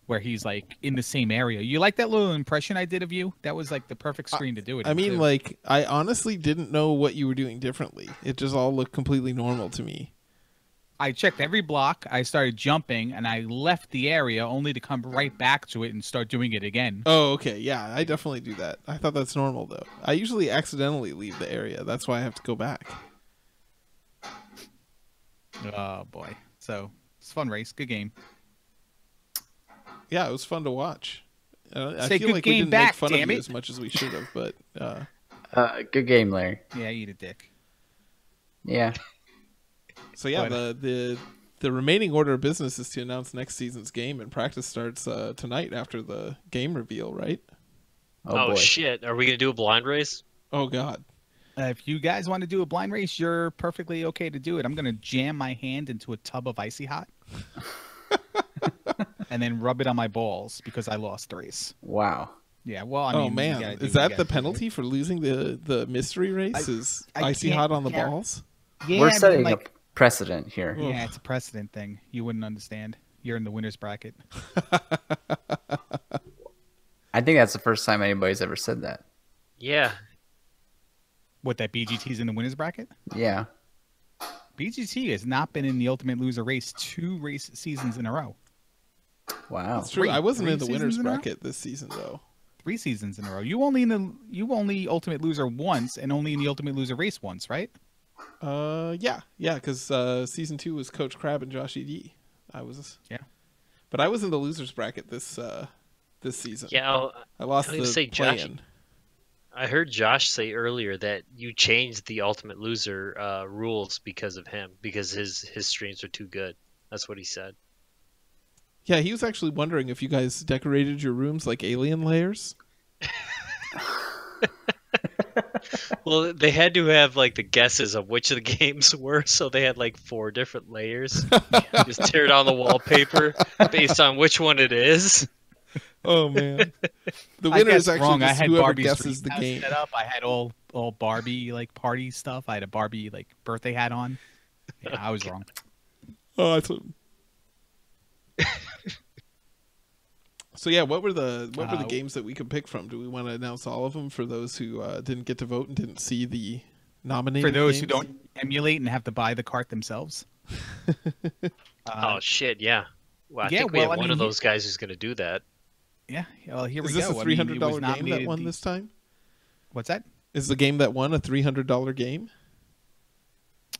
where he's like in the same area. You like that little impression I did of you? That was like the perfect screen to do it. I in, mean, too. like, I honestly didn't know what you were doing differently. It just all looked completely normal to me. I checked every block. I started jumping, and I left the area only to come right back to it and start doing it again. Oh, okay. Yeah, I definitely do that. I thought that's normal, though. I usually accidentally leave the area. That's why I have to go back. Oh boy! So it's a fun race, good game. Yeah, it was fun to watch. I Say feel good like we game didn't back, make fun of damn you it. as much as we should have, but Good game, Larry. Yeah, eat a dick. Yeah. so yeah, But- the remaining order of business is to announce next season's game, and practice starts tonight after the game reveal, right? Oh, boy. Shit! Are we gonna do a blind race? Oh God. If you guys want to do a blind race, you're perfectly okay to do it. I'm gonna jam my hand into a tub of icy hot, and then rub it on my balls because I lost the race. Wow. Yeah, well, I mean, Oh you man, gotta do is what you that gotta the do. penalty for losing the mystery race? Is I icy can't- hot on the yeah. balls? Yeah, We're I mean, setting like, a precedent here. yeah, it's a precedent thing. You wouldn't understand. You're in the winners bracket. I think that's the first time anybody's ever said that. Yeah. What, that BGT's in the winners bracket? Yeah. BGT has not been in the Ultimate Loser race 2 race seasons in a row. Wow. It's true. Three- I wasn't three in the winners seasons in a row? bracket this season though. 3 seasons in a row. You only Ultimate Loser once, and only in the Ultimate Loser race once, right? Yeah, because season 2 was Coach Crab and Josh Ed. I was but I was in the losers bracket this season. Yeah. I lost I was the gonna say, Josh, play-in. I heard Josh say earlier that you changed the Ultimate Loser rules because of him, because his streams are too good. That's what he said. Yeah, he was actually wondering if you guys decorated your rooms like alien layers. Well, they had to have like the guesses of which of the games were, so they had like 4 different layers. Just tear down the wallpaper based on which one it is. Oh man, the I winner guessed is actually wrong. I just had whoever Barbie's guesses the dream house game. set up. I had all Barbie like party stuff. I had a Barbie like birthday hat on. Yeah, I was wrong. Oh, I thought. So yeah, what were the games that we could pick from? Do we want to announce all of them for those who didn't get to vote and didn't see the nominated For those games? who don't emulate and have to buy the cart themselves. Oh shit, yeah. Well, I yeah, think we well, have I one mean, of those guys who's going to do that. Yeah, well, here we Is this go. a I mean, it was $300 game that nominated won this time? What's that? Is the game that won a $300 game?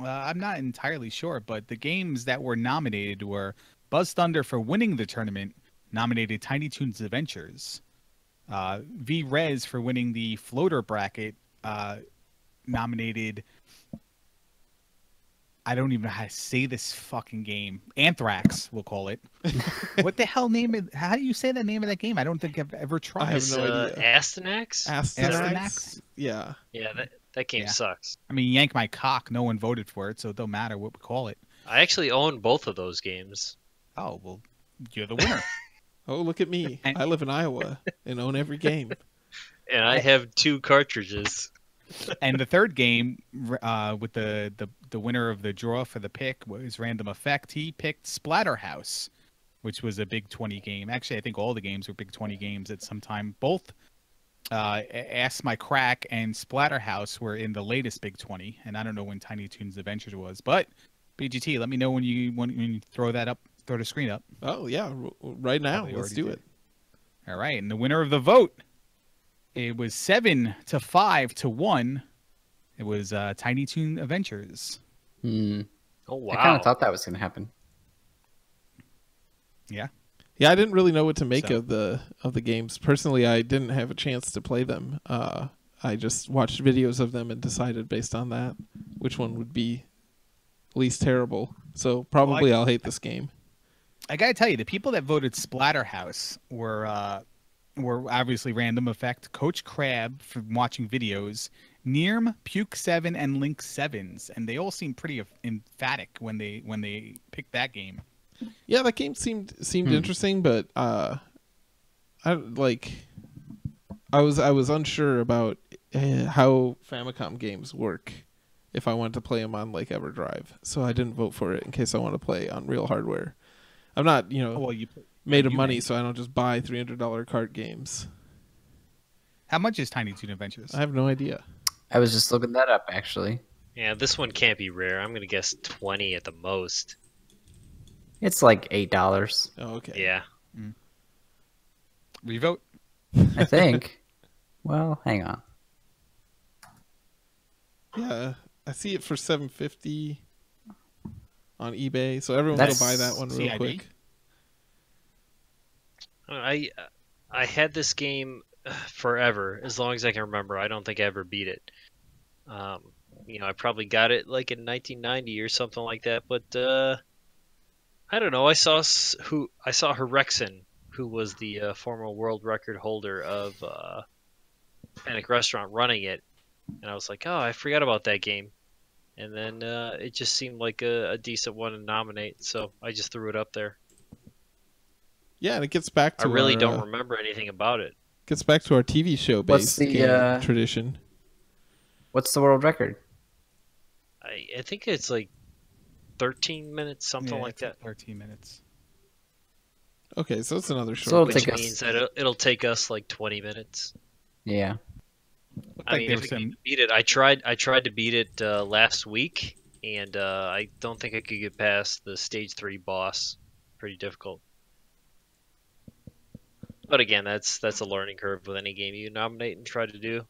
I'm not entirely sure, but the games that were nominated were Buzz Thunder for winning the tournament, nominated Tiny Toons Adventures. V-Rez for winning the floater bracket, nominated... I don't even know how to say this fucking game. Anthrax, we'll call it. What the hell name is... How do you say the name of that game? I don't think I've ever tried. I have It's, no idea. Astyanax? Astyanax? Yeah. Yeah, that game sucks. I mean, yank my cock. No one voted for it, so it don't matter what we call it. I actually own both of those games. Oh, well, you're the winner. Oh, look at me. And- I live in Iowa and own every game. And I have 2 cartridges. And the third game, with the winner of the draw for the pick was Random Effect. He picked Splatterhouse, which was a Big 20 game. Actually, I think all the games were Big 20 games at some time. Both Ask My Crack and Splatterhouse were in the latest Big 20, and I don't know when Tiny Toons Adventures was. But BGT, let me know when you throw that up, throw the screen up. Oh, yeah. Right now. Probably Let's already do did. it. All right, and the winner of the vote, it was 7-5-1. It was Tiny Toon Adventures. Hmm. Oh, wow. I kind of thought that was going to happen. Yeah. Yeah, I didn't really know what to make So- of the games. Personally, I didn't have a chance to play them. I just watched videos of them and decided based on that which one would be least terrible. So probably I'll hate this game. I gotta tell you, the people that voted Splatterhouse were obviously Random Effect, Coach Crab from watching videos, Nearm, Puke7, and Link Sevens, and they all seemed pretty emphatic when they picked that game. Yeah, that game seemed interesting, but I was unsure about how Famicom games work if I wanted to play them on like EverDrive, so I didn't vote for it in case I want to play on real hardware. I'm not, made of money, so I don't just buy $300 cart games. How much is Tiny Toon Adventures? I have no idea. I was just looking that up, actually. Yeah, this one can't be rare. I'm going to guess 20 at the most. It's like $8, Oh, okay. Yeah. Revote. I think. Well, hang on. Yeah, I see it for $7.50 on eBay, so everyone That's go buy that one real CID? quick. I had this game forever, as long as I can remember. I don't think I ever beat it. I probably got it like in 1990 or something like that. But I don't know. I saw Herexin, who was the former world record holder of Panic Restaurant, running it, and I was like, oh, I forgot about that game. And then it just seemed like a decent one to nominate, so I just threw it up there. Yeah, and it gets back to I really don't remember anything about it. Gets back to our TV show What's based the, game tradition. What's the world record? I think it's like 13 minutes, something Yeah, like it's that. 13 minutes. Okay, so it's another short. So it'll Which take us- means that it'll take us like 20 minutes. Yeah. Looked I like mean, there if was we can some. beat it, I tried to beat it last week, and I don't think I could get past the stage 3 boss. Pretty difficult. But again, that's a learning curve with any game you nominate and try to do.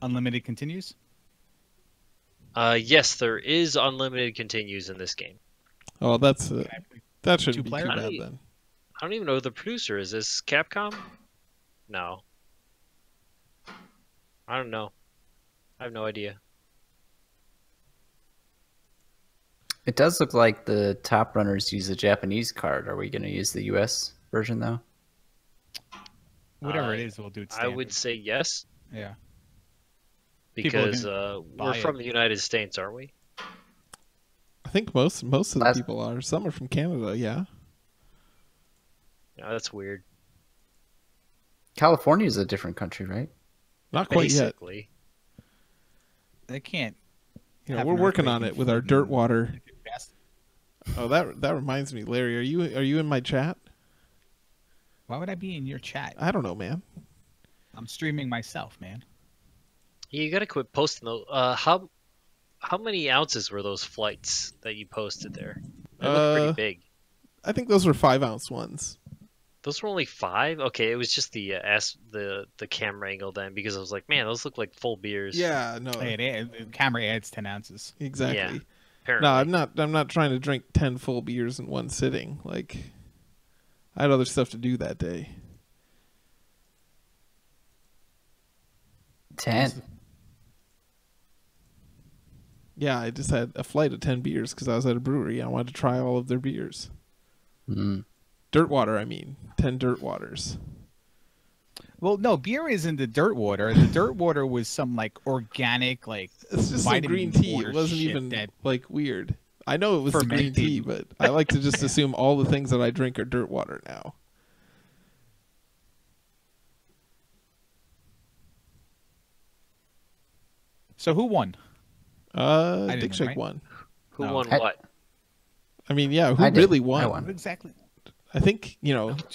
Unlimited continues. Yes, there is unlimited continues in this game. Oh, that shouldn't be Two-player? too bad then. I don't even know who the producer is. Is this Capcom? No. I don't know. I have no idea. It does look like the top runners use a Japanese card. Are we going to use the US version, though? Whatever it is, we'll do it. I Standard. would say yes, Yeah. People are because buy we're it. from the United States, aren't we? I think most of the Last- people are. Some are from Canada, yeah. Yeah, that's weird. California is a different country, right? Not quite yet. Basically. They can't. Yeah, have we're an working earthquake on and it with our flood dirt and- water. Oh, that reminds me, Larry. Are you in my chat? Why would I be in your chat? I don't know, man. I'm streaming myself, man. You gotta quit posting those. How many ounces were those flights that you posted there? They look pretty big. I think those were 5-ounce ones. Those were only 5. Okay, it was just the the camera angle then, because I was like, man, those look like full beers. Yeah, no, The camera adds 10 ounces. exactly. Yeah, apparently. No, I'm not trying to drink 10 full beers in one sitting. Like, I had other stuff to do that day. 10. Yeah, I just had a flight of 10 beers because I was at a brewery. I wanted to try all of their beers. Mm. Dirt water, I mean. 10 dirt waters. Well, no, beer isn't the dirt water. The dirt water was some like organic, like It's just some vitamin green tea. water It wasn't shit even that like weird. I know it was the green fermented. tea, but I like to just assume all the things that I drink are dirt water now. So who won? Dick didn't, Shake right? won. Who No. won I- what? I mean, yeah, who I did. really I won? won. What exactly? I think,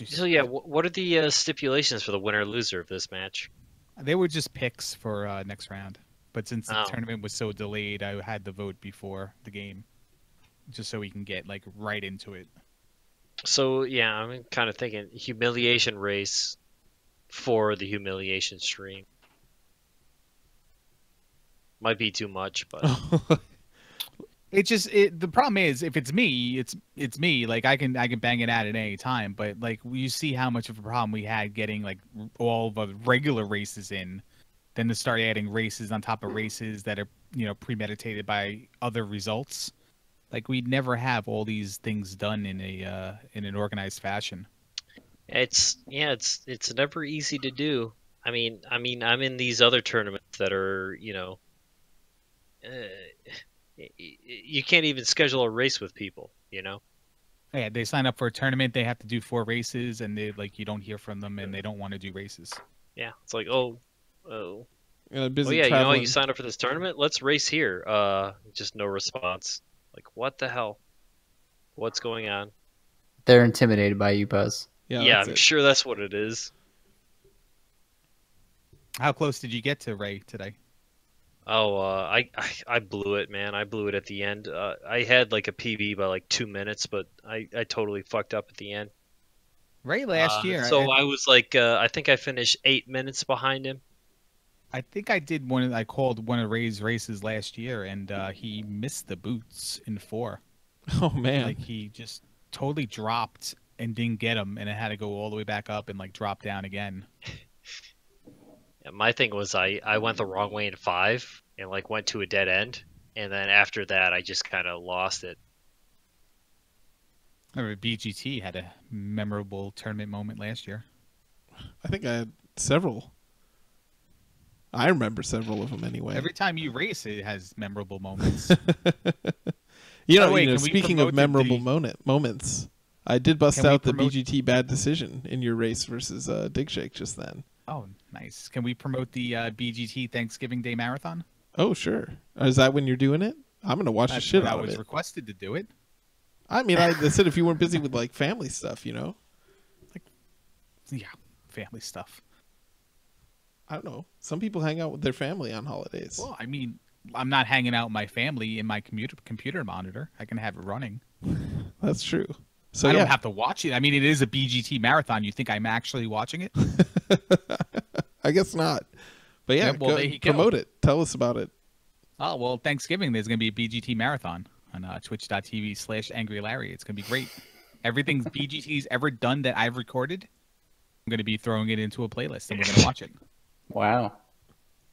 So yeah, what are the stipulations for the winner loser of this match? They were just picks for next round. But since the Oh. tournament was so delayed, I had to vote before the game, just so we can get like right into it. So yeah, I'm kind of thinking humiliation race for the humiliation stream. Might be too much, but The problem is if it's me, it's me. Like I can bang it out at any time. But like you see how much of a problem we had getting like all the regular races in, then to start adding races on top of races that are premeditated by other results. Like we'd never have all these things done in an organized fashion. it's never easy to do. I mean, I'm in these other tournaments that are, you can't even schedule a race with people, Yeah, they sign up for a tournament. They have to do 4 races, and they you don't hear from them, and they don't want to do races. Yeah, it's like, oh, busy yeah, traveling. you signed up for this tournament. Let's race here. Just no response. Like, what the hell? What's going on? They're intimidated by you, Buzz. Yeah, Yeah, that's I'm it. sure that's what it is. How close did you get to Ray today? Oh, I blew it, man. I blew it at the end. I had like a PB by like 2 minutes, but I totally fucked up at the end. Ray last year. So I was like, I think I finished 8 minutes behind him. I think I did one. I called one of Ray's races last year, and he missed the boots in 4. Oh, man. Like he just totally dropped and didn't get them, and it had to go all the way back up and like drop down again. Yeah, my thing was I went the wrong way in 5 and like went to a dead end, and then after that I just kind of lost it. I remember BGT had a memorable tournament moment last year. I think I had several. I remember several of them anyway. Every time you race, it has memorable moments. You By know, the way, you know can we speaking of promote memorable the- moments, I did bust Can we out the promote- BGT bad decision in your race versus Dig Shake just then. Oh, nice. Can we promote the BGT Thanksgiving Day Marathon? Oh, sure. Is that when you're doing it? I'm going to watch the That's shit when I out of was it. requested to do it. I mean, I said if you weren't busy with like family stuff, Yeah, family stuff. I don't know. Some people hang out with their family on holidays. Well, I mean, I'm not hanging out with my family in my computer monitor. I can have it running. That's true. So I yeah, don't have to watch it. I mean, it is a BGT marathon. You think I'm actually watching it? I guess not. But yeah, Yeah, well, there you go. promote it. Tell us about it. Oh, well, Thanksgiving, there's going to be a BGT marathon on twitch.tv/AngryLarry. It's going to be great. Everything BGT's ever done that I've recorded, I'm going to be throwing it into a playlist, and we're going to watch it. Wow.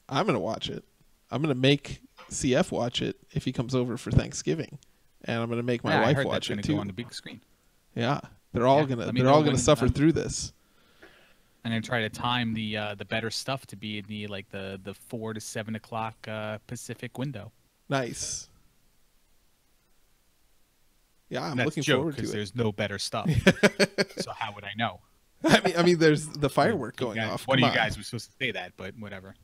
I'm going to watch it. I'm going to make CF watch it if he comes over for Thanksgiving. And I'm going to make my Yeah, I wife heard that's watch going it to go too. on the big screen. Yeah. They're all Yeah, going to let me they're know all going when to suffer I'm- through this. I'm going to try to time the better stuff to be in the 4 to 7 o'clock Pacific window. Nice. Yeah, I'm That's looking a joke forward to because it. there's no better stuff. So how would I know? I mean, there's the firework going off. One of Come you on. guys was supposed to say that, but whatever.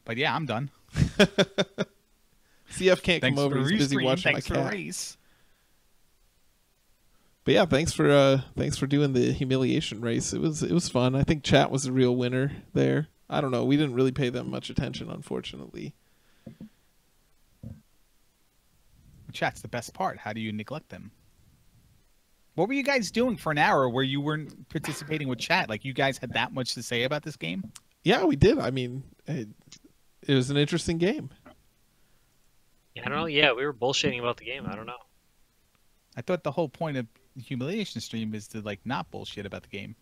But yeah, I'm done. CF can't Thanks come over. for He's busy Restream. watching Thanks my for the cat. race. But yeah, thanks for doing the humiliation race. It was fun. I think chat was the real winner there. I don't know. We didn't really pay them much attention, unfortunately. Chat's the best part. How do you neglect them? What were you guys doing for an hour where you weren't participating with chat? Like, you guys had that much to say about this game? Yeah, we did. I mean, it was an interesting game. I don't know. Yeah, we were bullshitting about the game. I don't know. I thought the whole point of the humiliation stream is to, like, not bullshit about the game.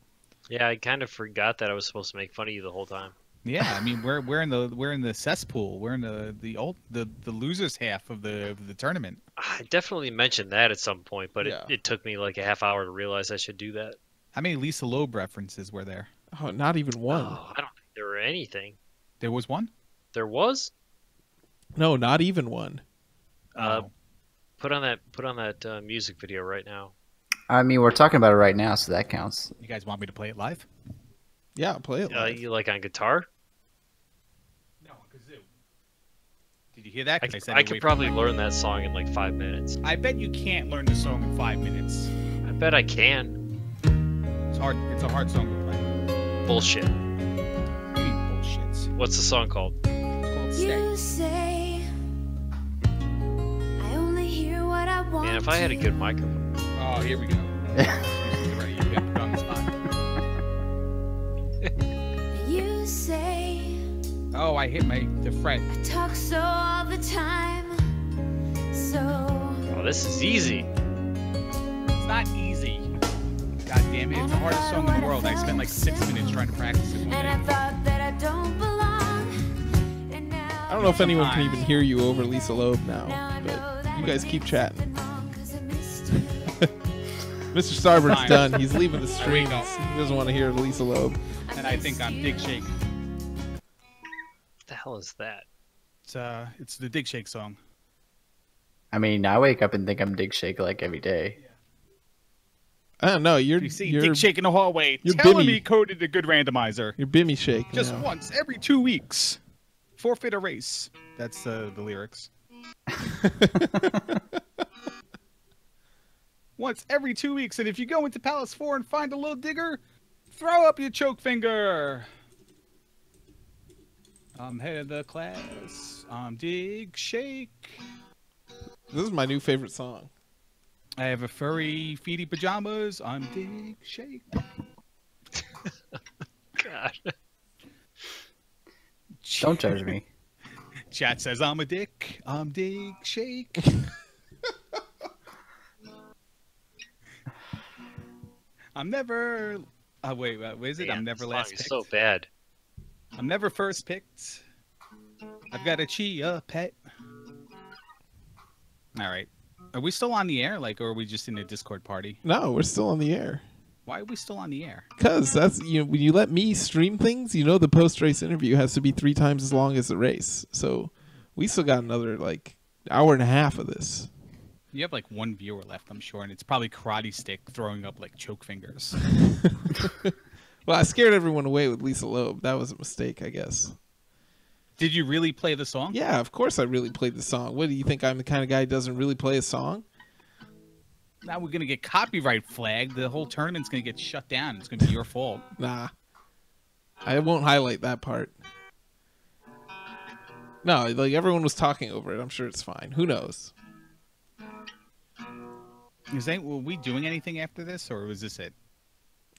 Yeah, I kind of forgot that I was supposed to make fun of you the whole time. Yeah, I mean, we're in the cesspool. We're in the losers half of the tournament. I definitely mentioned that at some point, but Yeah. it took me like a half hour to realize I should do that. How many Lisa Loeb references were there? Oh, not even one. Oh, I don't think there were anything. There was one? There was? No, not even one. Oh. Put on that music video right now. I mean, we're talking about it right now, so that counts. You guys want me to play it live? Yeah, play it. Live. You like on guitar? No, kazoo. Did you hear that? 'Cause said I it could way probably from learn that song in like 5 minutes. I bet you can't learn the song in 5 minutes. I bet I can. It's hard. It's a hard song to play. Bullshit. What do you mean bullshit? What's the song called? It's called Stay. You say I only hear what I want. Man, if I had a good microphone. Oh, here we go. Ready, you get put on the spot. You say Oh, I hit the fret. I talk so all the time. So Oh, this is easy. It's not easy. God damn it! It's the hardest song in the world. I spent like 6 minutes trying to practice it. and I thought that I don't belong. And now I don't know if anyone can even hear you over Lisa Loeb now now, I know but that you guys keep chatting. something wrong 'cause I missed you. Mr. Starbird's Fine. done. He's leaving the There stream. we go. He doesn't want to hear Lisa Loeb. And I think I'm Dig Shake. What the hell is that? It's the Dig Shake song. I mean, I wake up and think I'm Dig Shake like every day. I don't know. You're You see Dig Shake in the hallway you're telling Bimmy. me coded a good randomizer. You're Bimmy Shake. Just now. once every 2 weeks. Forfeit a race. That's the lyrics. Once every 2 weeks, and if you go into Palace 4 and find a little digger, throw up your choke finger. I'm head of the class. I'm Dig Shake. This is my new favorite song. I have a furry feety pajamas. I'm Dig Shake. God. Don't judge me. Chat says I'm a dick. I'm Dig Shake. I'm never. Wait, what is it? Man, I'm never this last song is picked. so bad. I'm never first picked. I've got a chia pet. All right. Are we still on the air? Like, or are we just in a Discord party? No, we're still on the air. Why are we still on the air? Because that's when you let me stream things, the post-race interview has to be 3 times as long as the race. So we still got another like hour and a half of this. You have like one viewer left, I'm sure, and it's probably Karate Stick throwing up like choke fingers. Well, I scared everyone away with Lisa Loeb. That was a mistake, I guess. Did you really play the song? Yeah, of course I really played the song. What do you think? I'm the kind of guy who doesn't really play a song? Now we're gonna get copyright flagged. The whole tournament's gonna get shut down. It's gonna be your fault. Nah. I won't highlight that part. No, like everyone was talking over it. I'm sure it's fine. Who knows? Were we doing anything after this, or was this it?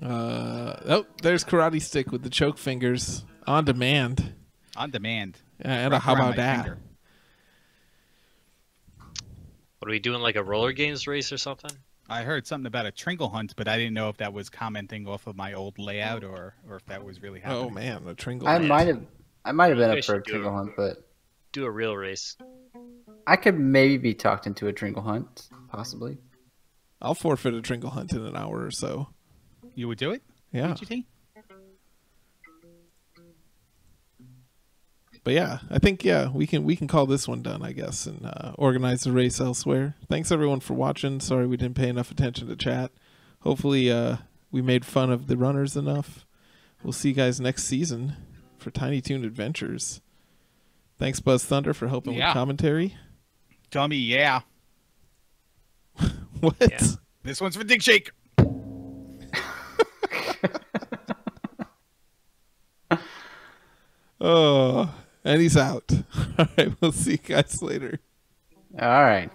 Oh, there's Karate Stick with the choke fingers on demand. On demand. And Wrap how around about my that? finger. What are we doing? Like a roller games race or something? I heard something about a Tringle hunt, but I didn't know if that was commenting off of my old layout or if that was really happening. Oh man, the Tringle. I might have been You up guys for a should do Tringle it. hunt, but Do a real race. I could maybe be talked into a Tringle hunt, possibly. I'll forfeit a Tringle hunt in an hour or so. You would do it? Yeah. BGT? But yeah, I think we can call this one done, I guess, and organize the race elsewhere. Thanks everyone for watching. Sorry we didn't pay enough attention to chat. Hopefully we made fun of the runners enough. We'll see you guys next season for Tiny Toon Adventures. Thanks Buzz Thunder for helping with commentary. Dummy, yeah. What? Yeah. This one's for Dick Shake. Oh, and he's out. All right, we'll see you guys later. All right.